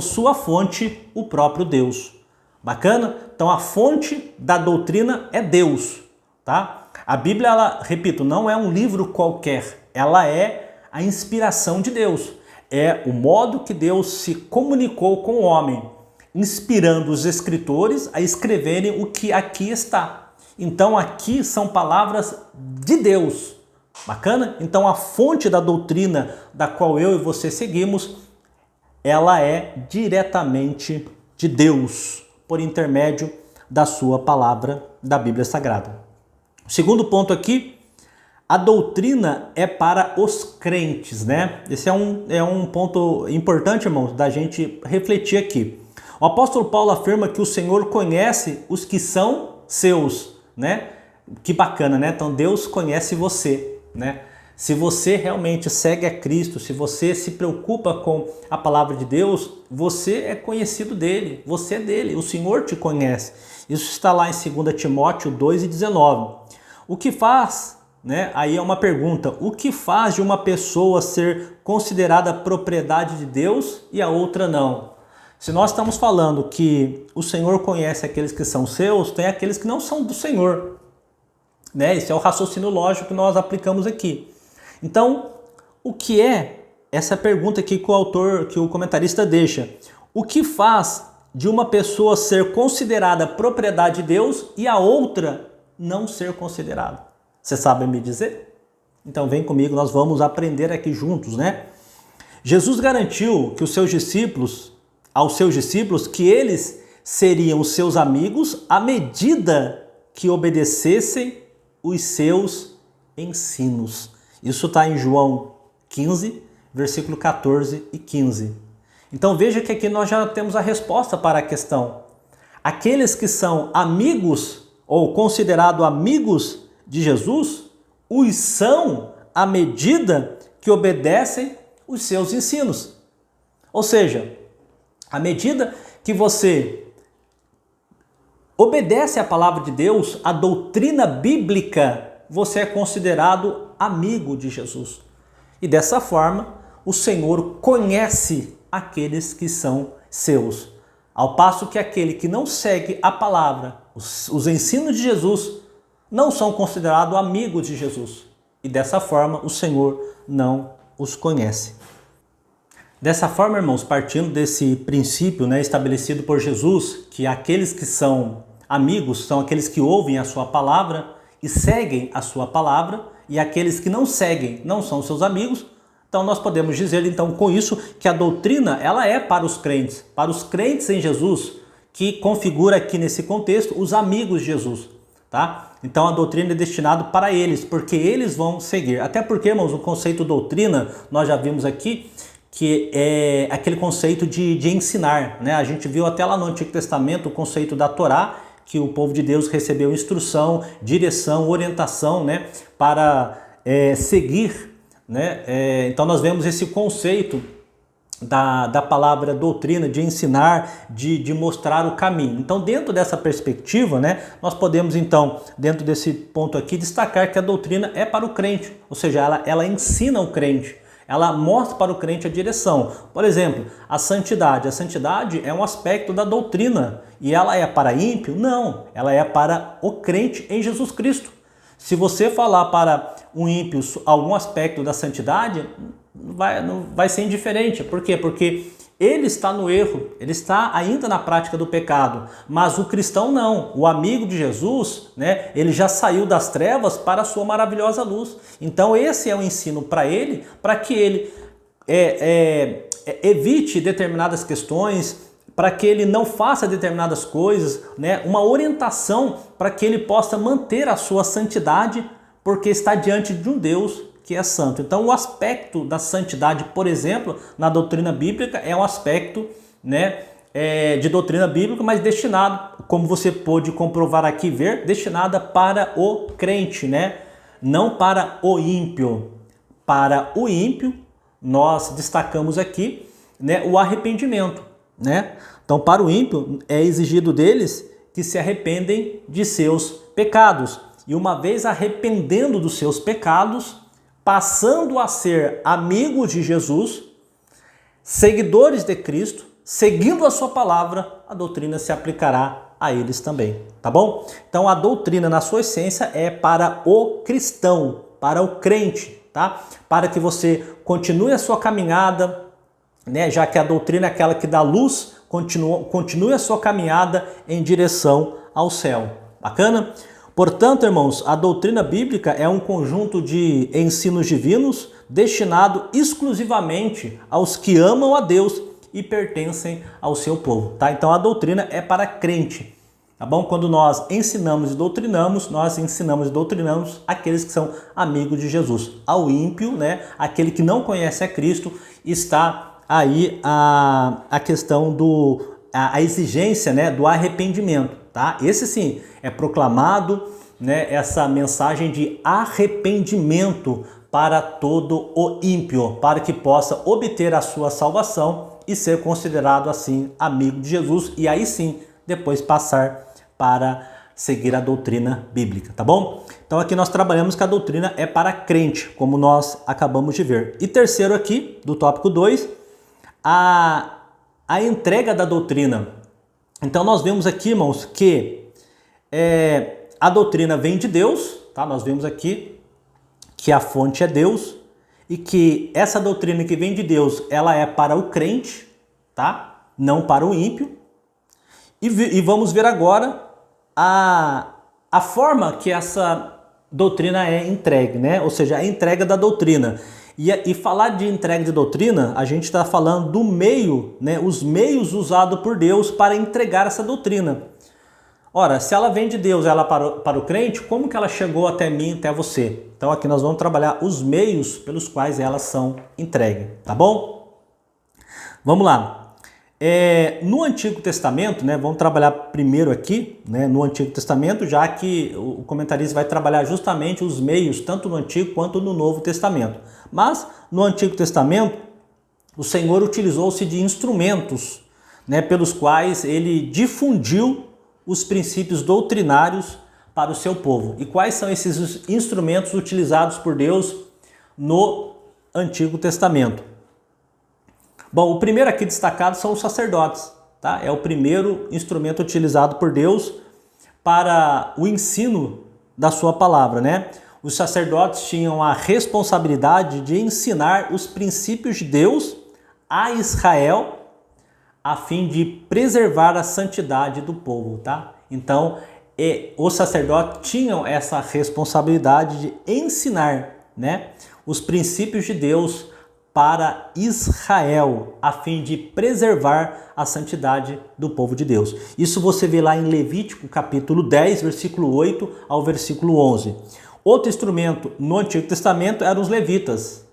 sua fonte o próprio Deus. Bacana? Então a fonte da doutrina é Deus, tá? A Bíblia, ela, repito, não é um livro qualquer, ela é a inspiração de Deus. É o modo que Deus se comunicou com o homem, inspirando os escritores a escreverem o que aqui está. Então aqui são palavras de Deus. Bacana? Então a fonte da doutrina da qual eu e você seguimos, ela é diretamente de Deus, por intermédio da sua palavra da Bíblia Sagrada. O segundo ponto aqui, a doutrina é para os crentes, né? Esse é um ponto importante, irmãos, da gente refletir aqui. O apóstolo Paulo afirma que o Senhor conhece os que são seus, né? Que bacana, né? Então Deus conhece você, né? Se você realmente segue a Cristo, se você se preocupa com a palavra de Deus, você é conhecido dele, você é dele, o Senhor te conhece. Isso está lá em 2 Timóteo 2:19. O que faz, né? Aí é uma pergunta, o que faz de uma pessoa ser considerada propriedade de Deus e a outra não? Se nós estamos falando que o Senhor conhece aqueles que são seus, tem aqueles que não são do Senhor, né? Esse é o raciocínio lógico que nós aplicamos aqui. Então, o que é essa pergunta aqui que o comentarista deixa? O que faz de uma pessoa ser considerada propriedade de Deus e a outra não ser considerada? Você sabe me dizer? Então vem comigo, nós vamos aprender aqui juntos, né? Jesus garantiu que aos seus discípulos, que eles seriam os seus amigos à medida que obedecessem os seus ensinos. Isso está em João 15, versículo 14 e 15. Então veja que aqui nós já temos a resposta para a questão. Aqueles que são amigos ou considerados amigos de Jesus, os são à medida que obedecem os seus ensinos. Ou seja, à medida que você obedece à palavra de Deus, a doutrina bíblica, você é considerado amigo de Jesus. E dessa forma, o Senhor conhece aqueles que são seus. Ao passo que aquele que não segue a palavra, os ensinos de Jesus, não são considerados amigos de Jesus. E dessa forma, o Senhor não os conhece. Dessa forma, irmãos, partindo desse princípio, né, estabelecido por Jesus, que aqueles que são amigos são aqueles que ouvem a sua palavra e seguem a sua palavra, e aqueles que não seguem não são seus amigos. Então nós podemos dizer então com isso que a doutrina ela é para os crentes em Jesus, que configura aqui nesse contexto os amigos de Jesus, tá? Então a doutrina é destinada para eles, porque eles vão seguir. Até porque, irmãos, o conceito doutrina, nós já vimos aqui, que é aquele conceito de ensinar, né? A gente viu até lá no Antigo Testamento o conceito da Torá, que o povo de Deus recebeu instrução, direção, orientação, né, para seguir, né? Então nós vemos esse conceito da palavra doutrina, de ensinar, de mostrar o caminho. Então dentro dessa perspectiva, né, nós podemos então, dentro desse ponto aqui, destacar que a doutrina é para o crente, ou seja, ela ensina o crente. Ela mostra para o crente a direção. Por exemplo, a santidade. A santidade é um aspecto da doutrina. E ela é para ímpio? Não. Ela é para o crente em Jesus Cristo. Se você falar para um ímpio algum aspecto da santidade, não vai ser indiferente. Por quê? Porque ele está no erro, ele está ainda na prática do pecado, mas o cristão não. O amigo de Jesus, né, ele já saiu das trevas para a sua maravilhosa luz. Então esse é o ensino para ele, para que ele evite determinadas questões, para que ele não faça determinadas coisas, né, uma orientação para que ele possa manter a sua santidade, porque está diante de um Deus que é santo. Então o aspecto da santidade, por exemplo, na doutrina bíblica é um aspecto, né, de doutrina bíblica, mas destinado, como você pôde comprovar aqui, destinada para o crente, né, não para o ímpio. Para o ímpio, nós destacamos aqui, né, o arrependimento. né? Então, para o ímpio, é exigido deles que se arrependem de seus pecados. E uma vez arrependendo dos seus pecados, passando a ser amigos de Jesus, seguidores de Cristo, seguindo a sua palavra, a doutrina se aplicará a eles também, tá bom? Então a doutrina na sua essência é para o cristão, para o crente, tá? Para que você continue a sua caminhada, né? Já que a doutrina é aquela que dá luz, continue a sua caminhada em direção ao céu. Bacana? Portanto, irmãos, a doutrina bíblica é um conjunto de ensinos divinos destinado exclusivamente aos que amam a Deus e pertencem ao seu povo, tá? Então a doutrina é para crente, tá bom? Quando nós ensinamos e doutrinamos, aqueles que são amigos de Jesus. Ao ímpio, né? Aquele que não conhece a Cristo, está aí a questão a exigência, né, do arrependimento, tá? Esse sim é proclamado, né, essa mensagem de arrependimento para todo o ímpio, para que possa obter a sua salvação e ser considerado assim amigo de Jesus, e aí sim depois passar para seguir a doutrina bíblica, tá bom? Então aqui nós trabalhamos que a doutrina é para crente, como nós acabamos de ver. E terceiro aqui, do tópico 2, a entrega da doutrina. Então nós vemos aqui, irmãos, que a doutrina vem de Deus, tá? Nós vemos aqui que a fonte é Deus e que essa doutrina que vem de Deus, ela é para o crente, tá? Não para o ímpio. E vamos ver agora a forma que essa doutrina é entregue, né? Ou seja, a entrega da doutrina. E falar de entrega de doutrina, a gente está falando do meio, né? Os meios usados por Deus para entregar essa doutrina. Ora, se ela vem de Deus, ela para o crente, como que ela chegou até mim, até você? Então aqui nós vamos trabalhar os meios pelos quais elas são entregues, tá bom? Vamos lá. No Antigo Testamento, né, vamos trabalhar primeiro aqui, né, no Antigo Testamento, já que o comentarista vai trabalhar justamente os meios, tanto no Antigo quanto no Novo Testamento. Mas no Antigo Testamento, o Senhor utilizou-se de instrumentos, né, pelos quais ele difundiu os princípios doutrinários para o seu povo. E quais são esses instrumentos utilizados por Deus no Antigo Testamento? Bom, o primeiro aqui destacado são os sacerdotes, tá? É o primeiro instrumento utilizado por Deus para o ensino da sua palavra, né? Os sacerdotes tinham a responsabilidade de ensinar os princípios de Deus a Israel, a fim de preservar a santidade do povo, tá? Então, os sacerdotes tinham essa responsabilidade de ensinar, né, os princípios de Deus para Israel, a fim de preservar a santidade do povo de Deus. Isso você vê lá em Levítico, capítulo 10, versículo 8 ao versículo 11. Outro instrumento no Antigo Testamento eram os levitas.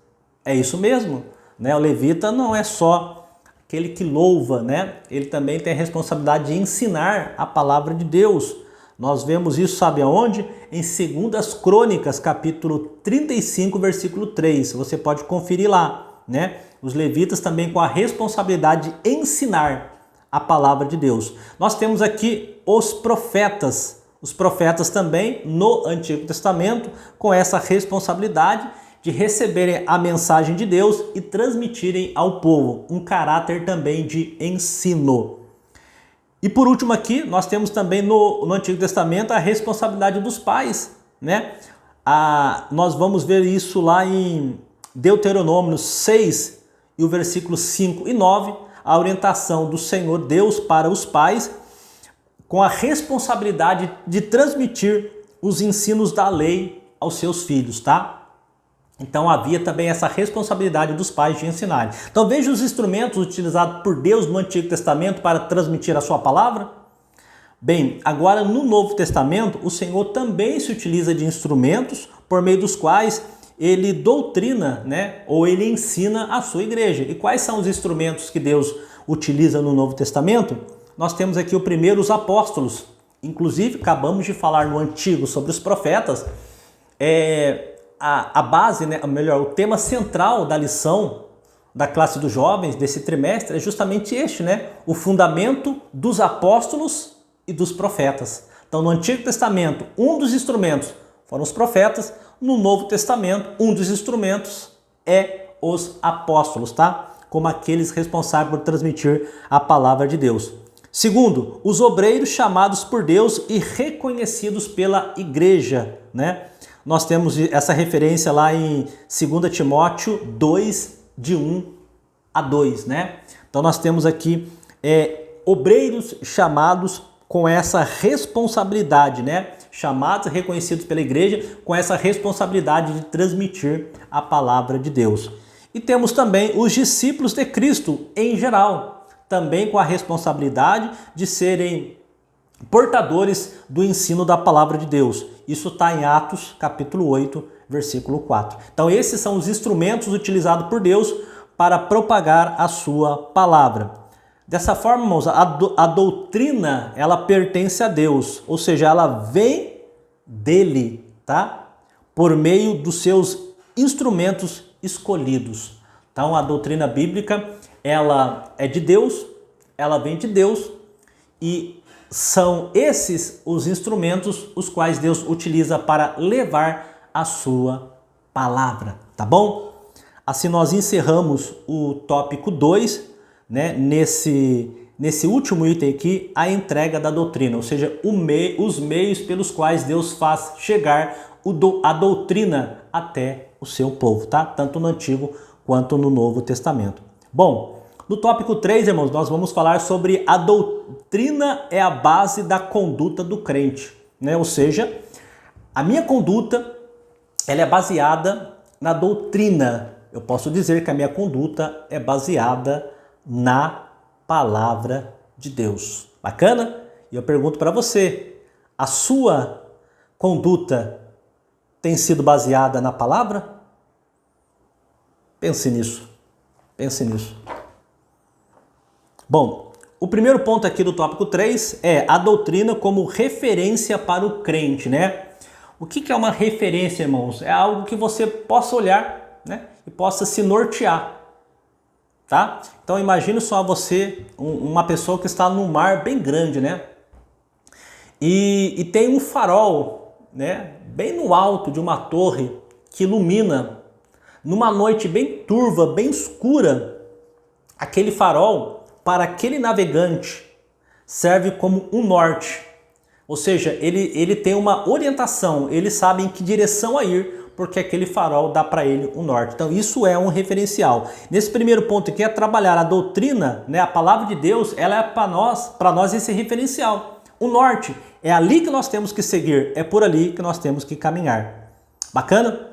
É isso mesmo, né? O levita não é só aquele que louva, né? Ele também tem a responsabilidade de ensinar a palavra de Deus. Nós vemos isso, sabe aonde? Em 2 Crônicas, capítulo 35, versículo 3. Você pode conferir lá, né? Os levitas também com a responsabilidade de ensinar a palavra de Deus. Nós temos aqui os profetas. Os profetas também no Antigo Testamento com essa responsabilidade de receberem a mensagem de Deus e transmitirem ao povo um caráter também de ensino. E por último aqui, nós temos também no Antigo Testamento a responsabilidade dos pais, né? Nós vamos ver isso lá em Deuteronômio 6 e o versículo 5 e 9, a orientação do Senhor Deus para os pais com a responsabilidade de transmitir os ensinos da lei aos seus filhos, tá? Então havia também essa responsabilidade dos pais de ensinarem. Então veja os instrumentos utilizados por Deus no Antigo Testamento para transmitir a sua palavra. Bem, agora no Novo Testamento o Senhor também se utiliza de instrumentos por meio dos quais ele doutrina, né, ou ele ensina a sua igreja. E quais são os instrumentos que Deus utiliza no Novo Testamento? Nós temos aqui o primeiro, os apóstolos. Inclusive, acabamos de falar no Antigo sobre os profetas. A base, né, melhor, o tema central da lição da classe dos jovens desse trimestre é justamente este, né? O fundamento dos apóstolos e dos profetas. Então, no Antigo Testamento, um dos instrumentos foram os profetas. No Novo Testamento, um dos instrumentos é os apóstolos, tá? Como aqueles responsáveis por transmitir a palavra de Deus. Segundo, os obreiros chamados por Deus e reconhecidos pela igreja, né? Nós temos essa referência lá em 2 Timóteo 2, de 1 a 2, né? Então nós temos aqui obreiros chamados com essa responsabilidade, né? Chamados e reconhecidos pela igreja com essa responsabilidade de transmitir a palavra de Deus. E temos também os discípulos de Cristo em geral, também com a responsabilidade de serem portadores do ensino da palavra de Deus. Isso está em Atos capítulo 8, versículo 4. Então esses são os instrumentos utilizados por Deus para propagar a sua palavra. Dessa forma, irmãos, a doutrina, ela pertence a Deus, ou seja, ela vem dele, tá? Por meio dos seus instrumentos escolhidos. Então a doutrina bíblica, ela é de Deus, ela vem de Deus e são esses os instrumentos os quais Deus utiliza para levar a sua palavra, tá bom? Assim nós encerramos o tópico 2, né? Nesse último item aqui, a entrega da doutrina, ou seja, os meios pelos quais Deus faz chegar a doutrina até o seu povo, tá? Tanto no Antigo quanto no Novo Testamento. Bom, no tópico 3, irmãos, nós vamos falar sobre a doutrina é a base da conduta do crente, né? Ou seja, a minha conduta, ela é baseada na doutrina. Eu posso dizer que a minha conduta é baseada na palavra de Deus. Bacana? E eu pergunto para você, a sua conduta tem sido baseada na palavra? Pense nisso. Pense nisso. Bom, o primeiro ponto aqui do tópico 3 é a doutrina como referência para o crente, né? O que é uma referência, irmãos? É algo que você possa olhar, né? E possa se nortear, tá? Então imagine só você, uma pessoa que está num mar bem grande, né? E tem um farol, né? Bem no alto de uma torre que ilumina. Numa noite bem turva, bem escura, aquele farol, para aquele navegante, serve como um norte. Ou seja, ele tem uma orientação, ele sabe em que direção a ir, porque aquele farol dá para ele um norte. Então isso é um referencial. Nesse primeiro ponto aqui é trabalhar a doutrina, né? A palavra de Deus, ela é para nós esse referencial. O norte é ali que nós temos que seguir, é por ali que nós temos que caminhar. Bacana?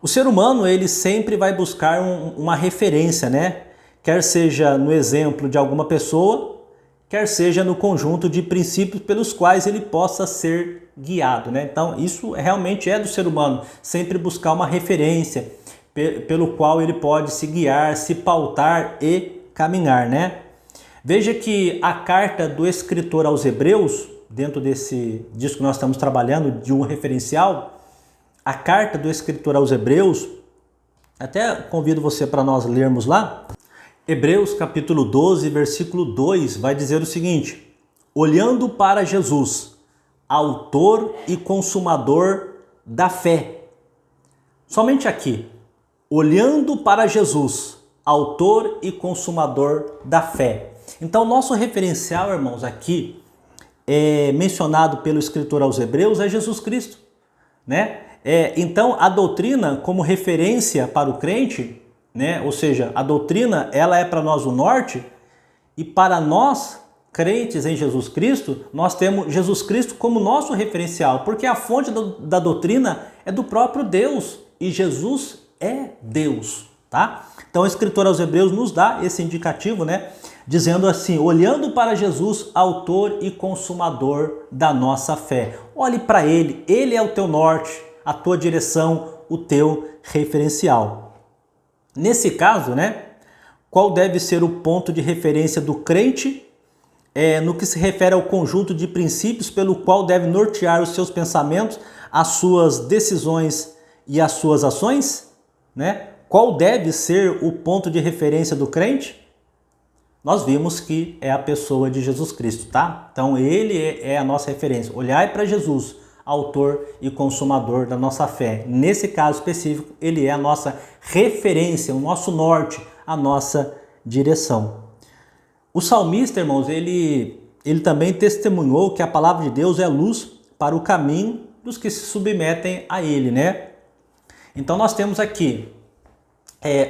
O ser humano, ele sempre vai buscar uma referência, né? Quer seja no exemplo de alguma pessoa, quer seja no conjunto de princípios pelos quais ele possa ser guiado, né? Então, isso realmente é do ser humano, sempre buscar uma referência pelo qual ele pode se guiar, se pautar e caminhar, né? Veja que a carta do escritor aos Hebreus, dentro disso que nós estamos trabalhando, de um referencial, a carta do escritor aos Hebreus, até convido você para nós lermos lá, Hebreus capítulo 12, versículo 2, vai dizer o seguinte: olhando para Jesus, autor e consumador da fé. Somente aqui, olhando para Jesus, autor e consumador da fé. Então, nosso referencial, irmãos, aqui, mencionado pelo escritor aos Hebreus, é Jesus Cristo, né? Então, a doutrina como referência para o crente, né? Ou seja, a doutrina, ela é para nós o norte, e para nós, crentes em Jesus Cristo, nós temos Jesus Cristo como nosso referencial, porque a fonte da doutrina é do próprio Deus, e Jesus é Deus, tá? Então, o escritor aos Hebreus nos dá esse indicativo, né? Dizendo assim, olhando para Jesus, autor e consumador da nossa fé. Olhe para ele, ele é o teu norte, a tua direção, o teu referencial. Nesse caso, né, qual deve ser o ponto de referência do crente no que se refere ao conjunto de princípios pelo qual deve nortear os seus pensamentos, as suas decisões e as suas ações, né? qual deve ser o ponto de referência do crente? Nós vimos que é a pessoa de Jesus Cristo, tá? Então ele é a nossa referência. Olhai para Jesus, autor e consumador da nossa fé. Nesse caso específico, ele é a nossa referência, o nosso norte, a nossa direção. O salmista, irmãos, ele também testemunhou que a palavra de Deus é luz para o caminho dos que se submetem a ele, né? Então nós temos aqui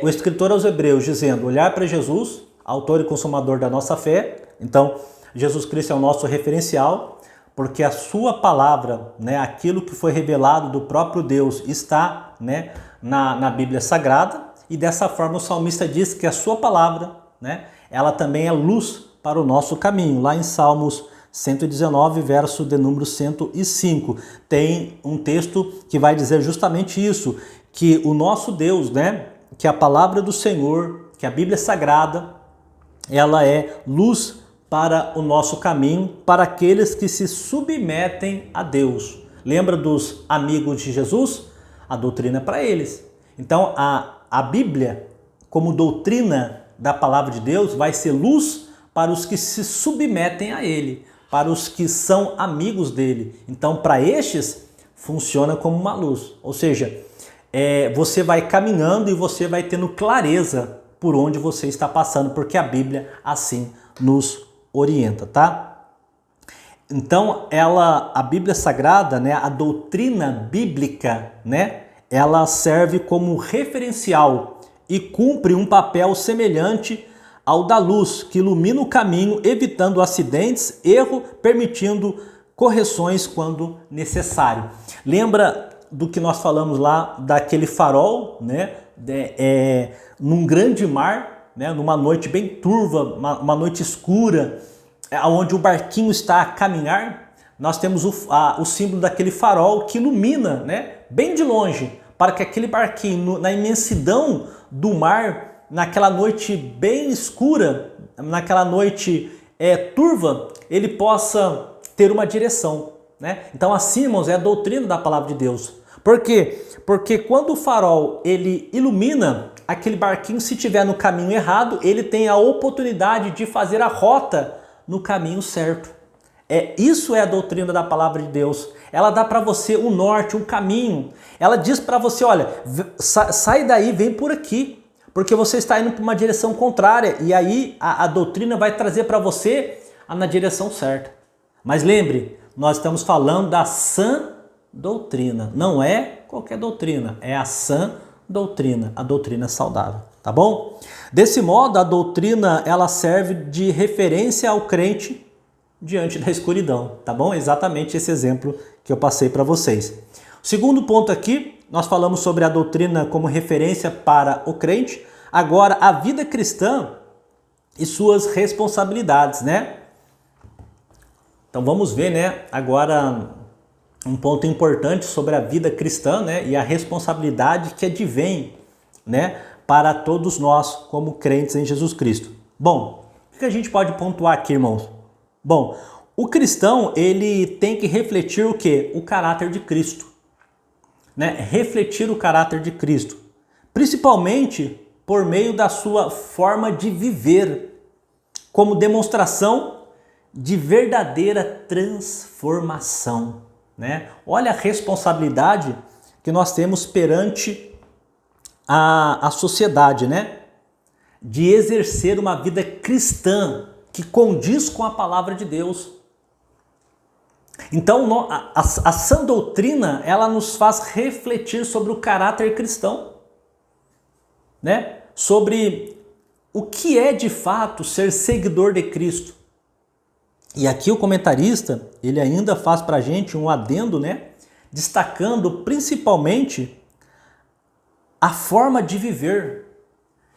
o escritor aos Hebreus dizendo: olhar para Jesus, autor e consumador da nossa fé. Então Jesus Cristo é o nosso referencial, porque a sua palavra, né, aquilo que foi revelado do próprio Deus está, né, na Bíblia Sagrada, e dessa forma o salmista diz que a sua palavra, né, ela também é luz para o nosso caminho. Lá em Salmos 119, verso de número 105, tem um texto que vai dizer justamente isso, que o nosso Deus, né, que a palavra do Senhor, que a Bíblia Sagrada, ela é luz para o nosso caminho, para aqueles que se submetem a Deus. Lembra dos amigos de Jesus? A doutrina é para eles. Então a Bíblia, como doutrina da palavra de Deus, vai ser luz para os que se submetem a ele, para os que são amigos dele. Então para estes funciona como uma luz, ou seja, você vai caminhando e você vai tendo clareza por onde você está passando, porque a Bíblia assim nos orienta, tá? Então a Bíblia Sagrada, né, a doutrina bíblica, né, ela serve como referencial e cumpre um papel semelhante ao da luz, que ilumina o caminho, evitando acidentes, erro, permitindo correções quando necessário. Lembra do que nós falamos lá, daquele farol, né, num grande mar, né, numa noite bem turva, uma noite escura, onde o barquinho está a caminhar? Nós temos o símbolo daquele farol que ilumina, né, bem de longe, para que aquele barquinho, na imensidão do mar, naquela noite bem escura, naquela noite turva, ele possa ter uma direção, né? Então assim, irmãos, é a doutrina da palavra de Deus. Por quê? Porque quando o farol ele ilumina aquele barquinho, se estiver no caminho errado, ele tem a oportunidade de fazer a rota no caminho certo. Isso é a doutrina da palavra de Deus. Ela dá para você um norte, um caminho. Ela diz para você, olha, sai daí, vem por aqui, porque você está indo para uma direção contrária, e aí a doutrina vai trazer para você na direção certa. Mas lembre, nós estamos falando da sã doutrina, não é qualquer doutrina, é a sã doutrina, a doutrina saudável, tá bom? Desse modo, a doutrina ela serve de referência ao crente diante da escuridão, tá bom? Exatamente esse exemplo que eu passei para vocês. O segundo ponto aqui, nós falamos sobre a doutrina como referência para o crente. Agora, a vida cristã e suas responsabilidades, né? Então vamos ver, né, agora um ponto importante sobre a vida cristã, né, e a responsabilidade que advém, né, para todos nós como crentes em Jesus Cristo. Bom, o que a gente pode pontuar aqui, irmãos? Bom, o cristão, ele tem que refletir o quê? O caráter de Cristo, né? Refletir o caráter de Cristo, principalmente por meio da sua forma de viver, como demonstração de verdadeira transformação, né? Olha a responsabilidade que nós temos perante a sociedade, né? De exercer uma vida cristã que condiz com a palavra de Deus. Então, a sã doutrina, ela nos faz refletir sobre o caráter cristão, né? Sobre o que é de fato ser seguidor de Cristo. E aqui o comentarista, ele ainda faz para a gente um adendo, né? Destacando principalmente a forma de viver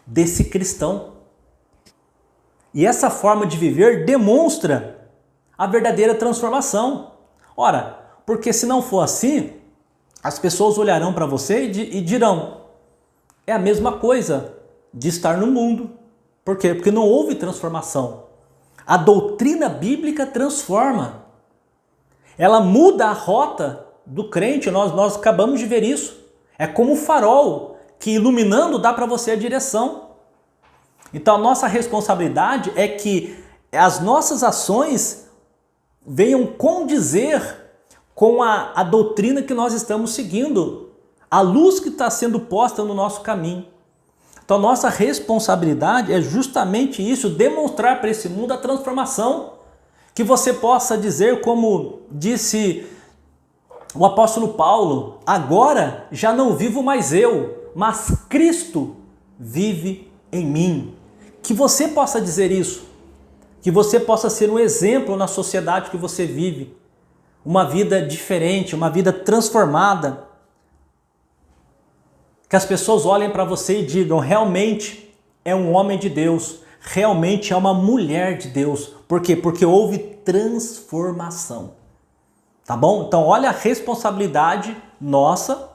desse cristão. E essa forma de viver demonstra a verdadeira transformação. Ora, porque se não for assim, as pessoas olharão para você e dirão, é a mesma coisa de estar no mundo. Por quê? Porque não houve transformação. A doutrina bíblica transforma. Ela muda a rota do crente, nós acabamos de ver isso. É como o farol que iluminando dá para você a direção. Então a nossa responsabilidade é que as nossas ações venham condizer com a doutrina que nós estamos seguindo, a luz que está sendo posta no nosso caminho. Então nossa responsabilidade é justamente isso, demonstrar para esse mundo a transformação, que você possa dizer, como disse o apóstolo Paulo, agora já não vivo mais eu, mas Cristo vive em mim. Que você possa dizer isso, que você possa ser um exemplo na sociedade que você vive, uma vida diferente, uma vida transformada, que as pessoas olhem para você e digam, realmente é um homem de Deus, realmente é uma mulher de Deus. Por quê? Porque houve transformação. Tá bom? Então olha a responsabilidade nossa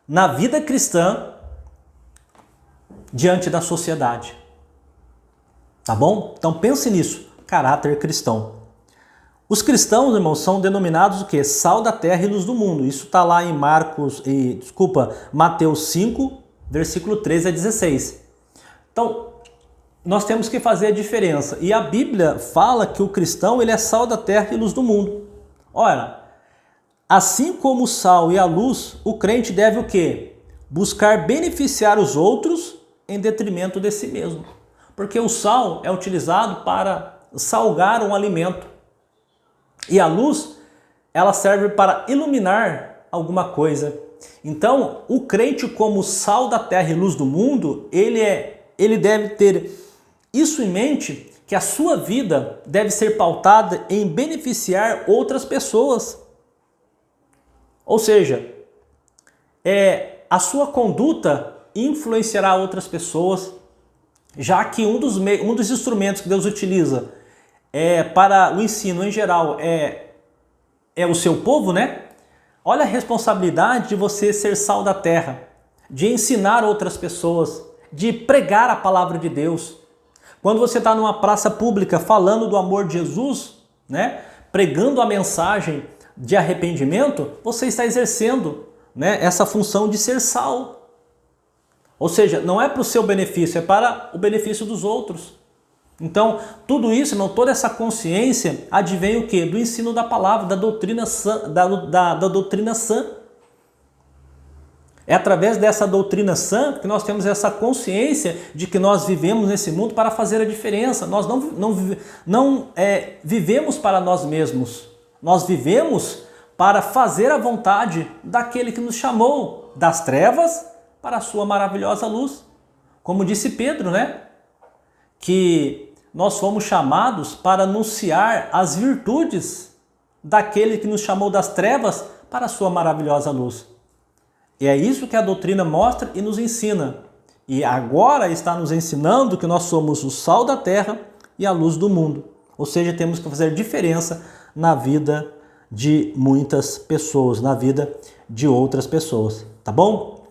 na vida cristã diante da sociedade. Tá bom? Então pense nisso, caráter cristão. Os cristãos, irmãos, são denominados o quê? Sal da terra e luz do mundo. Isso está lá em Mateus 5, versículo 13 a 16. Então, nós temos que fazer a diferença. E a Bíblia fala que o cristão ele é sal da terra e luz do mundo. Olha, assim como o sal e a luz, o crente deve o quê? Buscar beneficiar os outros em detrimento de si mesmo. Porque o sal é utilizado para salgar um alimento. E a luz, ela serve para iluminar alguma coisa. Então, o crente como sal da terra e luz do mundo, ele deve ter isso em mente, que a sua vida deve ser pautada em beneficiar outras pessoas. Ou seja, a sua conduta influenciará outras pessoas, já que um dos instrumentos que Deus utiliza para o ensino em geral é o seu povo, né? Olha a responsabilidade de você ser sal da terra, de ensinar outras pessoas, de pregar a palavra de Deus. Quando você está numa praça pública falando do amor de Jesus, né? Pregando a mensagem de arrependimento, você está exercendo, né, essa função de ser sal. Ou seja, não é para o seu benefício, é para o benefício dos outros. Então, tudo isso, irmão, toda essa consciência advém o quê? Do ensino da palavra, da doutrina sã, da doutrina sã. É através dessa doutrina sã que nós temos essa consciência de que nós vivemos nesse mundo para fazer a diferença. Nós não vivemos para nós mesmos. Nós vivemos para fazer a vontade daquele que nos chamou das trevas para a sua maravilhosa luz. Como disse Pedro, né? Que nós fomos chamados para anunciar as virtudes daquele que nos chamou das trevas para a sua maravilhosa luz. E é isso que a doutrina mostra e nos ensina. E agora está nos ensinando que nós somos o sal da terra e a luz do mundo. Ou seja, temos que fazer diferença na vida de muitas pessoas, na vida de outras pessoas. Tá bom?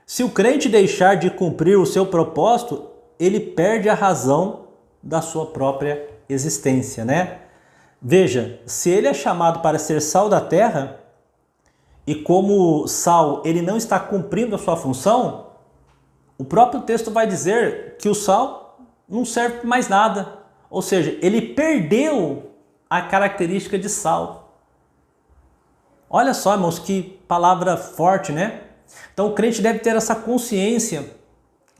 Se o crente deixar de cumprir o seu propósito, ele perde a razão da sua própria existência, né? Veja, se ele é chamado para ser sal da terra e como sal ele não está cumprindo a sua função, o próprio texto vai dizer que o sal não serve para mais nada. Ou seja, ele perdeu a característica de sal. Olha só, irmãos, que palavra forte, né? Então o crente deve ter essa consciência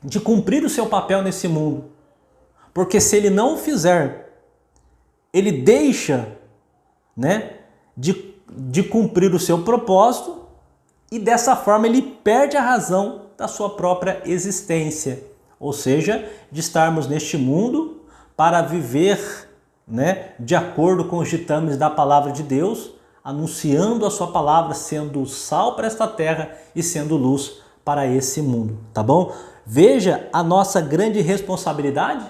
de cumprir o seu papel nesse mundo. Porque se ele não o fizer, ele deixa, né, de cumprir o seu propósito e dessa forma ele perde a razão da sua própria existência. Ou seja, de estarmos neste mundo para viver, né, de acordo com os ditames da palavra de Deus, anunciando a sua palavra, sendo sal para esta terra e sendo luz para esse mundo, tá bom? Veja a nossa grande responsabilidade.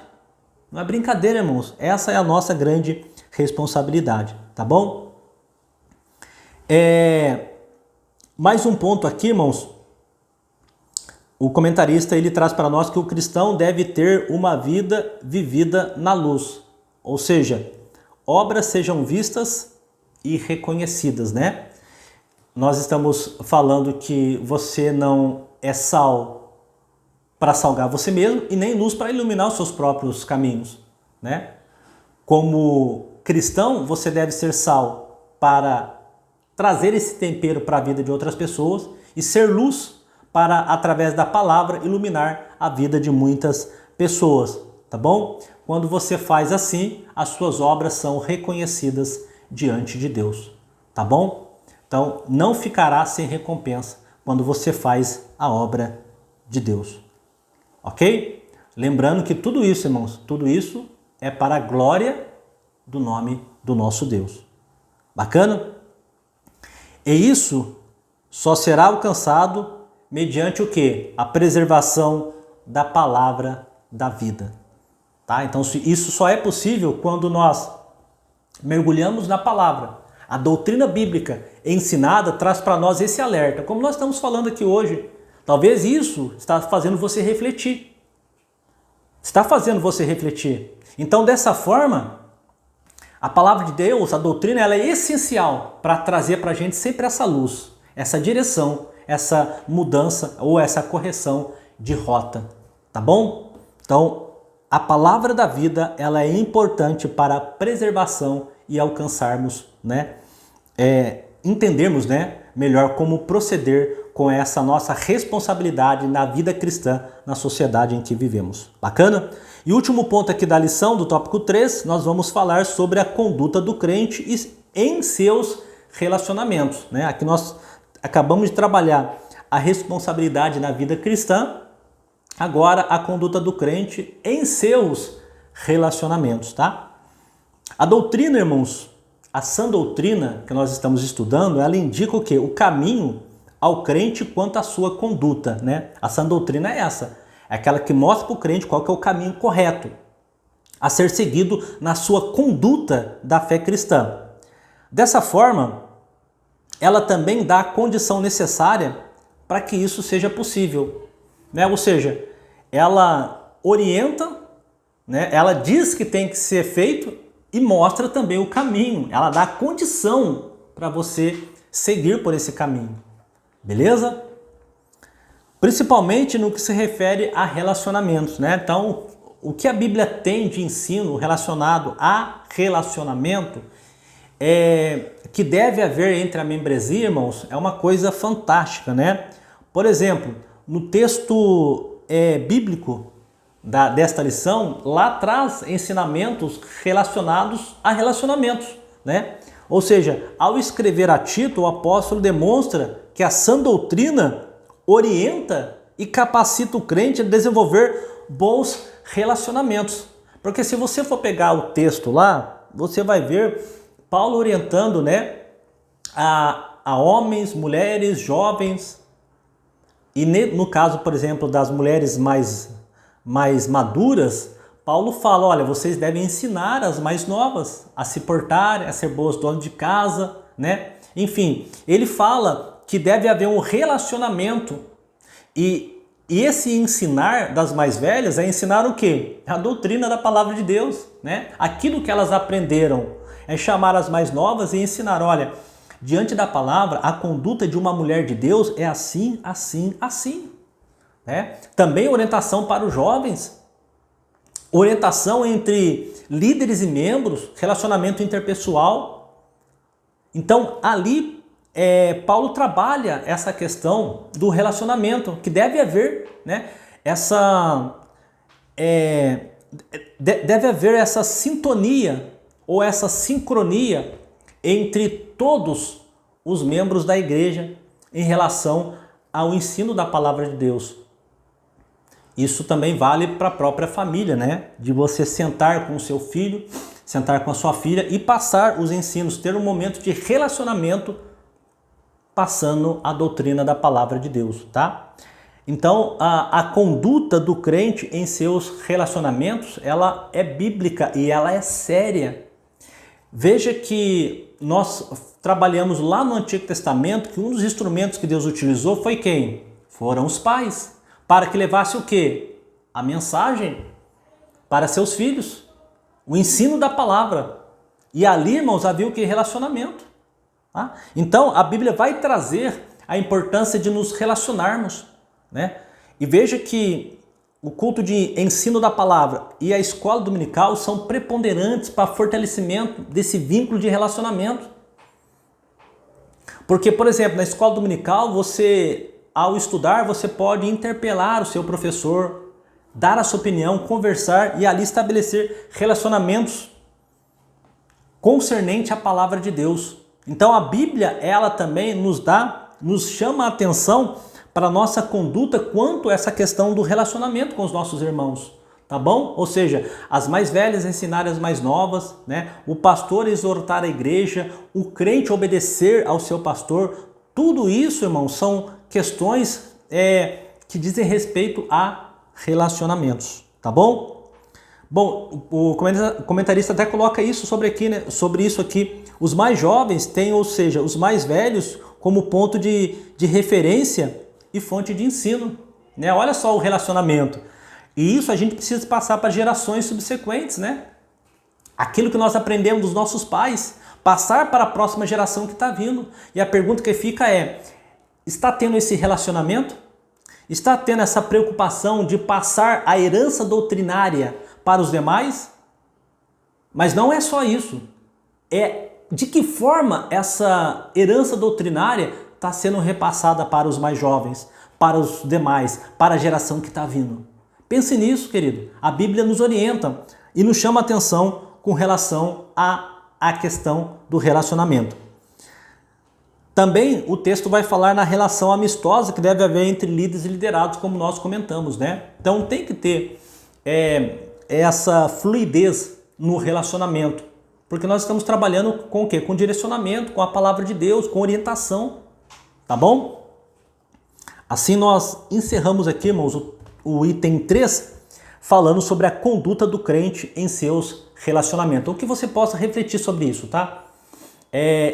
Não é brincadeira, irmãos. Essa é a nossa grande responsabilidade, tá bom? Mais um ponto aqui, irmãos. O comentarista ele traz para nós que o cristão deve ter uma vida vivida na luz. Ou seja, obras sejam vistas e reconhecidas, né? Nós estamos falando que você não é sal para salgar você mesmo e nem luz para iluminar os seus próprios caminhos, né? Como cristão, você deve ser sal para trazer esse tempero para a vida de outras pessoas e ser luz para, através da palavra, iluminar a vida de muitas pessoas, tá bom? Quando você faz assim, as suas obras são reconhecidas diante de Deus, tá bom? Então, não ficará sem recompensa quando você faz a obra de Deus, ok? Lembrando que tudo isso, irmãos, tudo isso é para a glória do nome do nosso Deus. Bacana? E isso só será alcançado mediante o quê? A preservação da palavra da vida. Tá? Então isso só é possível quando nós mergulhamos na palavra. A doutrina bíblica ensinada traz para nós esse alerta. Como nós estamos falando aqui hoje, talvez isso está fazendo você refletir. Está fazendo você refletir. Então, dessa forma, a palavra de Deus, a doutrina, ela é essencial para trazer para a gente sempre essa luz, essa direção, essa mudança ou essa correção de rota, tá bom? Então, a palavra da vida, ela é importante para a preservação e alcançarmos, né, entendermos, né, melhor como proceder com essa nossa responsabilidade na vida cristã, na sociedade em que vivemos. Bacana? E último ponto aqui da lição, do tópico 3, nós vamos falar sobre a conduta do crente em seus relacionamentos, né? Aqui nós acabamos de trabalhar a responsabilidade na vida cristã, agora a conduta do crente em seus relacionamentos, tá? A doutrina, irmãos, a sã doutrina que nós estamos estudando, ela indica o quê? O caminho ao crente quanto à sua conduta, né? A sã doutrina é essa, é aquela que mostra para o crente qual que é o caminho correto a ser seguido na sua conduta da fé cristã. Dessa forma, ela também dá a condição necessária para que isso seja possível, né? Ou seja, ela orienta, né? Ela diz que tem que ser feito e mostra também o caminho. Ela dá a condição para você seguir por esse caminho. Beleza? Principalmente no que se refere a relacionamentos, né? Então, o que a Bíblia tem de ensino relacionado a relacionamento que deve haver entre a membresia, irmãos, é uma coisa fantástica, né? Por exemplo, no texto bíblico desta lição, lá traz ensinamentos relacionados a relacionamentos, né? Ou seja, ao escrever a Tito, o apóstolo demonstra que a sã doutrina orienta e capacita o crente a desenvolver bons relacionamentos. Porque se você for pegar o texto lá, você vai ver Paulo orientando, né, a homens, mulheres, jovens, e no caso, por exemplo, das mulheres mais maduras, Paulo fala, olha, vocês devem ensinar as mais novas a se portarem, a ser boas donas de casa, né? Enfim, ele fala que deve haver um relacionamento e esse ensinar das mais velhas é ensinar o quê? A doutrina da palavra de Deus, né? Aquilo que elas aprenderam é chamar as mais novas e ensinar, olha, diante da palavra, a conduta de uma mulher de Deus é assim, assim, assim, né? Também orientação para os jovens, orientação entre líderes e membros, relacionamento interpessoal. Então, ali Paulo trabalha essa questão do relacionamento, que deve haver, né? Deve haver essa sintonia ou essa sincronia entre todos os membros da igreja em relação ao ensino da palavra de Deus. Isso também vale para a própria família, né? De você sentar com o seu filho, sentar com a sua filha e passar os ensinos, ter um momento de relacionamento passando a doutrina da palavra de Deus, tá? Então, a conduta do crente em seus relacionamentos, ela é bíblica e ela é séria. Veja que nós trabalhamos lá no Antigo Testamento que um dos instrumentos que Deus utilizou foi quem? Foram os pais, para que levasse o quê? A mensagem para seus filhos, o ensino da palavra. E ali, irmãos, havia o que? Relacionamento. Tá? Então, a Bíblia vai trazer a importância de nos relacionarmos, né? E veja que o culto de ensino da palavra e a escola dominical são preponderantes para fortalecimento desse vínculo de relacionamento. Porque, por exemplo, na escola dominical, ao estudar, você pode interpelar o seu professor, dar a sua opinião, conversar e ali estabelecer relacionamentos concernente à palavra de Deus. Então a Bíblia, ela também nos chama a atenção para a nossa conduta quanto a essa questão do relacionamento com os nossos irmãos, tá bom? Ou seja, as mais velhas ensinar as mais novas, né? O pastor exortar a igreja, o crente obedecer ao seu pastor, tudo isso, irmãos, são questões que dizem respeito a relacionamentos, tá bom? Bom, o comentarista até coloca isso sobre isso aqui. Os mais jovens têm, ou seja, os mais velhos como ponto de referência e fonte de ensino, né? Olha só o relacionamento. E isso a gente precisa passar para gerações subsequentes, né? Aquilo que nós aprendemos dos nossos pais, passar para a próxima geração que está vindo. E a pergunta que fica está tendo esse relacionamento? Está tendo essa preocupação de passar a herança doutrinária para os demais? Mas não é só isso. É de que forma essa herança doutrinária está sendo repassada para os mais jovens, para os demais, para a geração que está vindo. Pense nisso, querido. A Bíblia nos orienta e nos chama a atenção com relação à questão do relacionamento. Também o texto vai falar na relação amistosa que deve haver entre líderes e liderados, como nós comentamos, né? Então tem que ter essa fluidez no relacionamento, porque nós estamos trabalhando com o quê? Com direcionamento, com a palavra de Deus, com orientação, tá bom? Assim nós encerramos aqui, irmãos, o item 3, falando sobre a conduta do crente em seus relacionamentos. Então, que você possa refletir sobre isso, tá?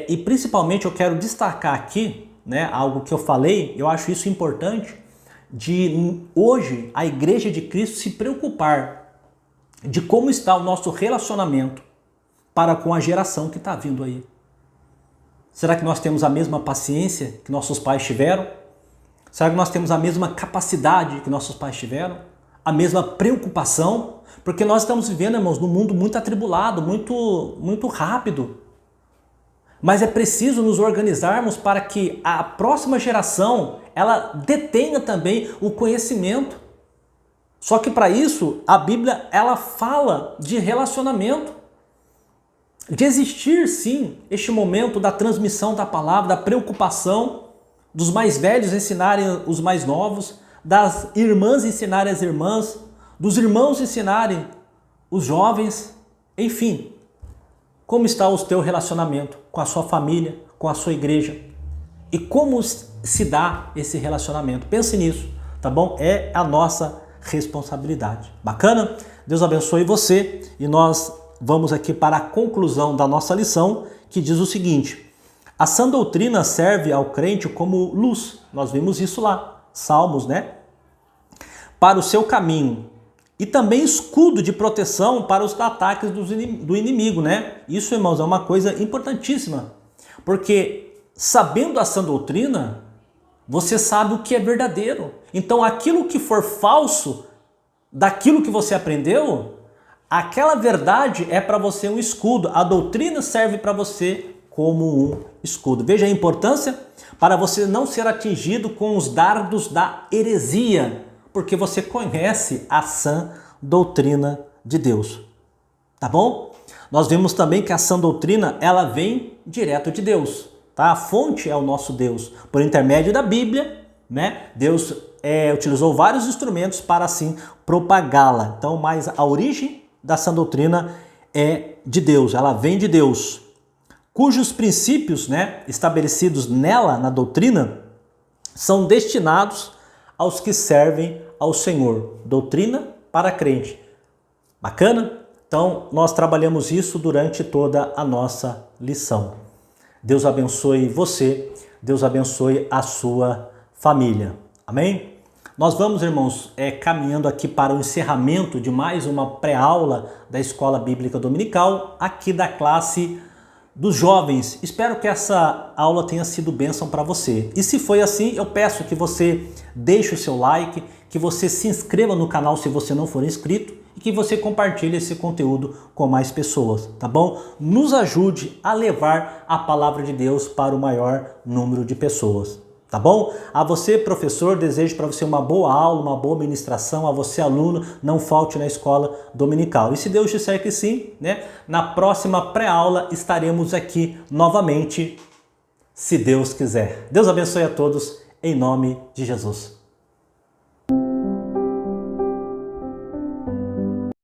E principalmente eu quero destacar aqui, né, algo que eu falei, eu acho isso importante, de hoje a Igreja de Cristo se preocupar de como está o nosso relacionamento para com a geração que está vindo aí. Será que nós temos a mesma paciência que nossos pais tiveram? Será que nós temos a mesma capacidade que nossos pais tiveram? A mesma preocupação? Porque nós estamos vivendo, irmãos, num mundo muito atribulado, muito rápido. Mas é preciso nos organizarmos para que a próxima geração ela detenha também o conhecimento. Só que para isso a Bíblia ela fala de relacionamento, de existir sim este momento da transmissão da palavra, da preocupação dos mais velhos ensinarem os mais novos, das irmãs ensinarem as irmãs, dos irmãos ensinarem os jovens, enfim. Como está o teu relacionamento com a sua família, com a sua igreja? E como se dá esse relacionamento? Pense nisso, tá bom? É a nossa responsabilidade. Bacana? Deus abençoe você e nós vamos aqui para a conclusão da nossa lição, que diz o seguinte: a sã doutrina serve ao crente como luz. Nós vimos isso lá, Salmos, né? Para o seu caminho. E também escudo de proteção para os ataques do inimigo, né? Isso, irmãos, é uma coisa importantíssima. Porque sabendo a sã doutrina, você sabe o que é verdadeiro. Então aquilo que for falso, daquilo que você aprendeu, aquela verdade é para você um escudo. A doutrina serve para você como um escudo. Veja a importância para você não ser atingido com os dardos da heresia, porque você conhece a sã doutrina de Deus. Tá bom? Nós vemos também que a sã doutrina, ela vem direto de Deus, tá? A fonte é o nosso Deus. Por intermédio da Bíblia, né? Deus utilizou vários instrumentos para assim propagá-la. Então, mas a origem da sã doutrina é de Deus, ela vem de Deus, cujos princípios, né, estabelecidos nela, na doutrina, são destinados aos que servem ao Senhor. Doutrina para crente. Bacana? Então, nós trabalhamos isso durante toda a nossa lição. Deus abençoe você, Deus abençoe a sua família. Amém? Nós vamos, irmãos, caminhando aqui para o encerramento de mais uma pré-aula da Escola Bíblica Dominical, aqui da classe dos jovens. Espero que essa aula tenha sido bênção para você. E se foi assim, eu peço que você deixe o seu like, que você se inscreva no canal se você não for inscrito e que você compartilhe esse conteúdo com mais pessoas, tá bom? Nos ajude a levar a palavra de Deus para o maior número de pessoas. Tá bom? A você, professor, desejo para você uma boa aula, uma boa ministração. A você, aluno, não falte na escola dominical. E se Deus disser que sim, né? Na próxima pré-aula estaremos aqui novamente, se Deus quiser. Deus abençoe a todos, em nome de Jesus.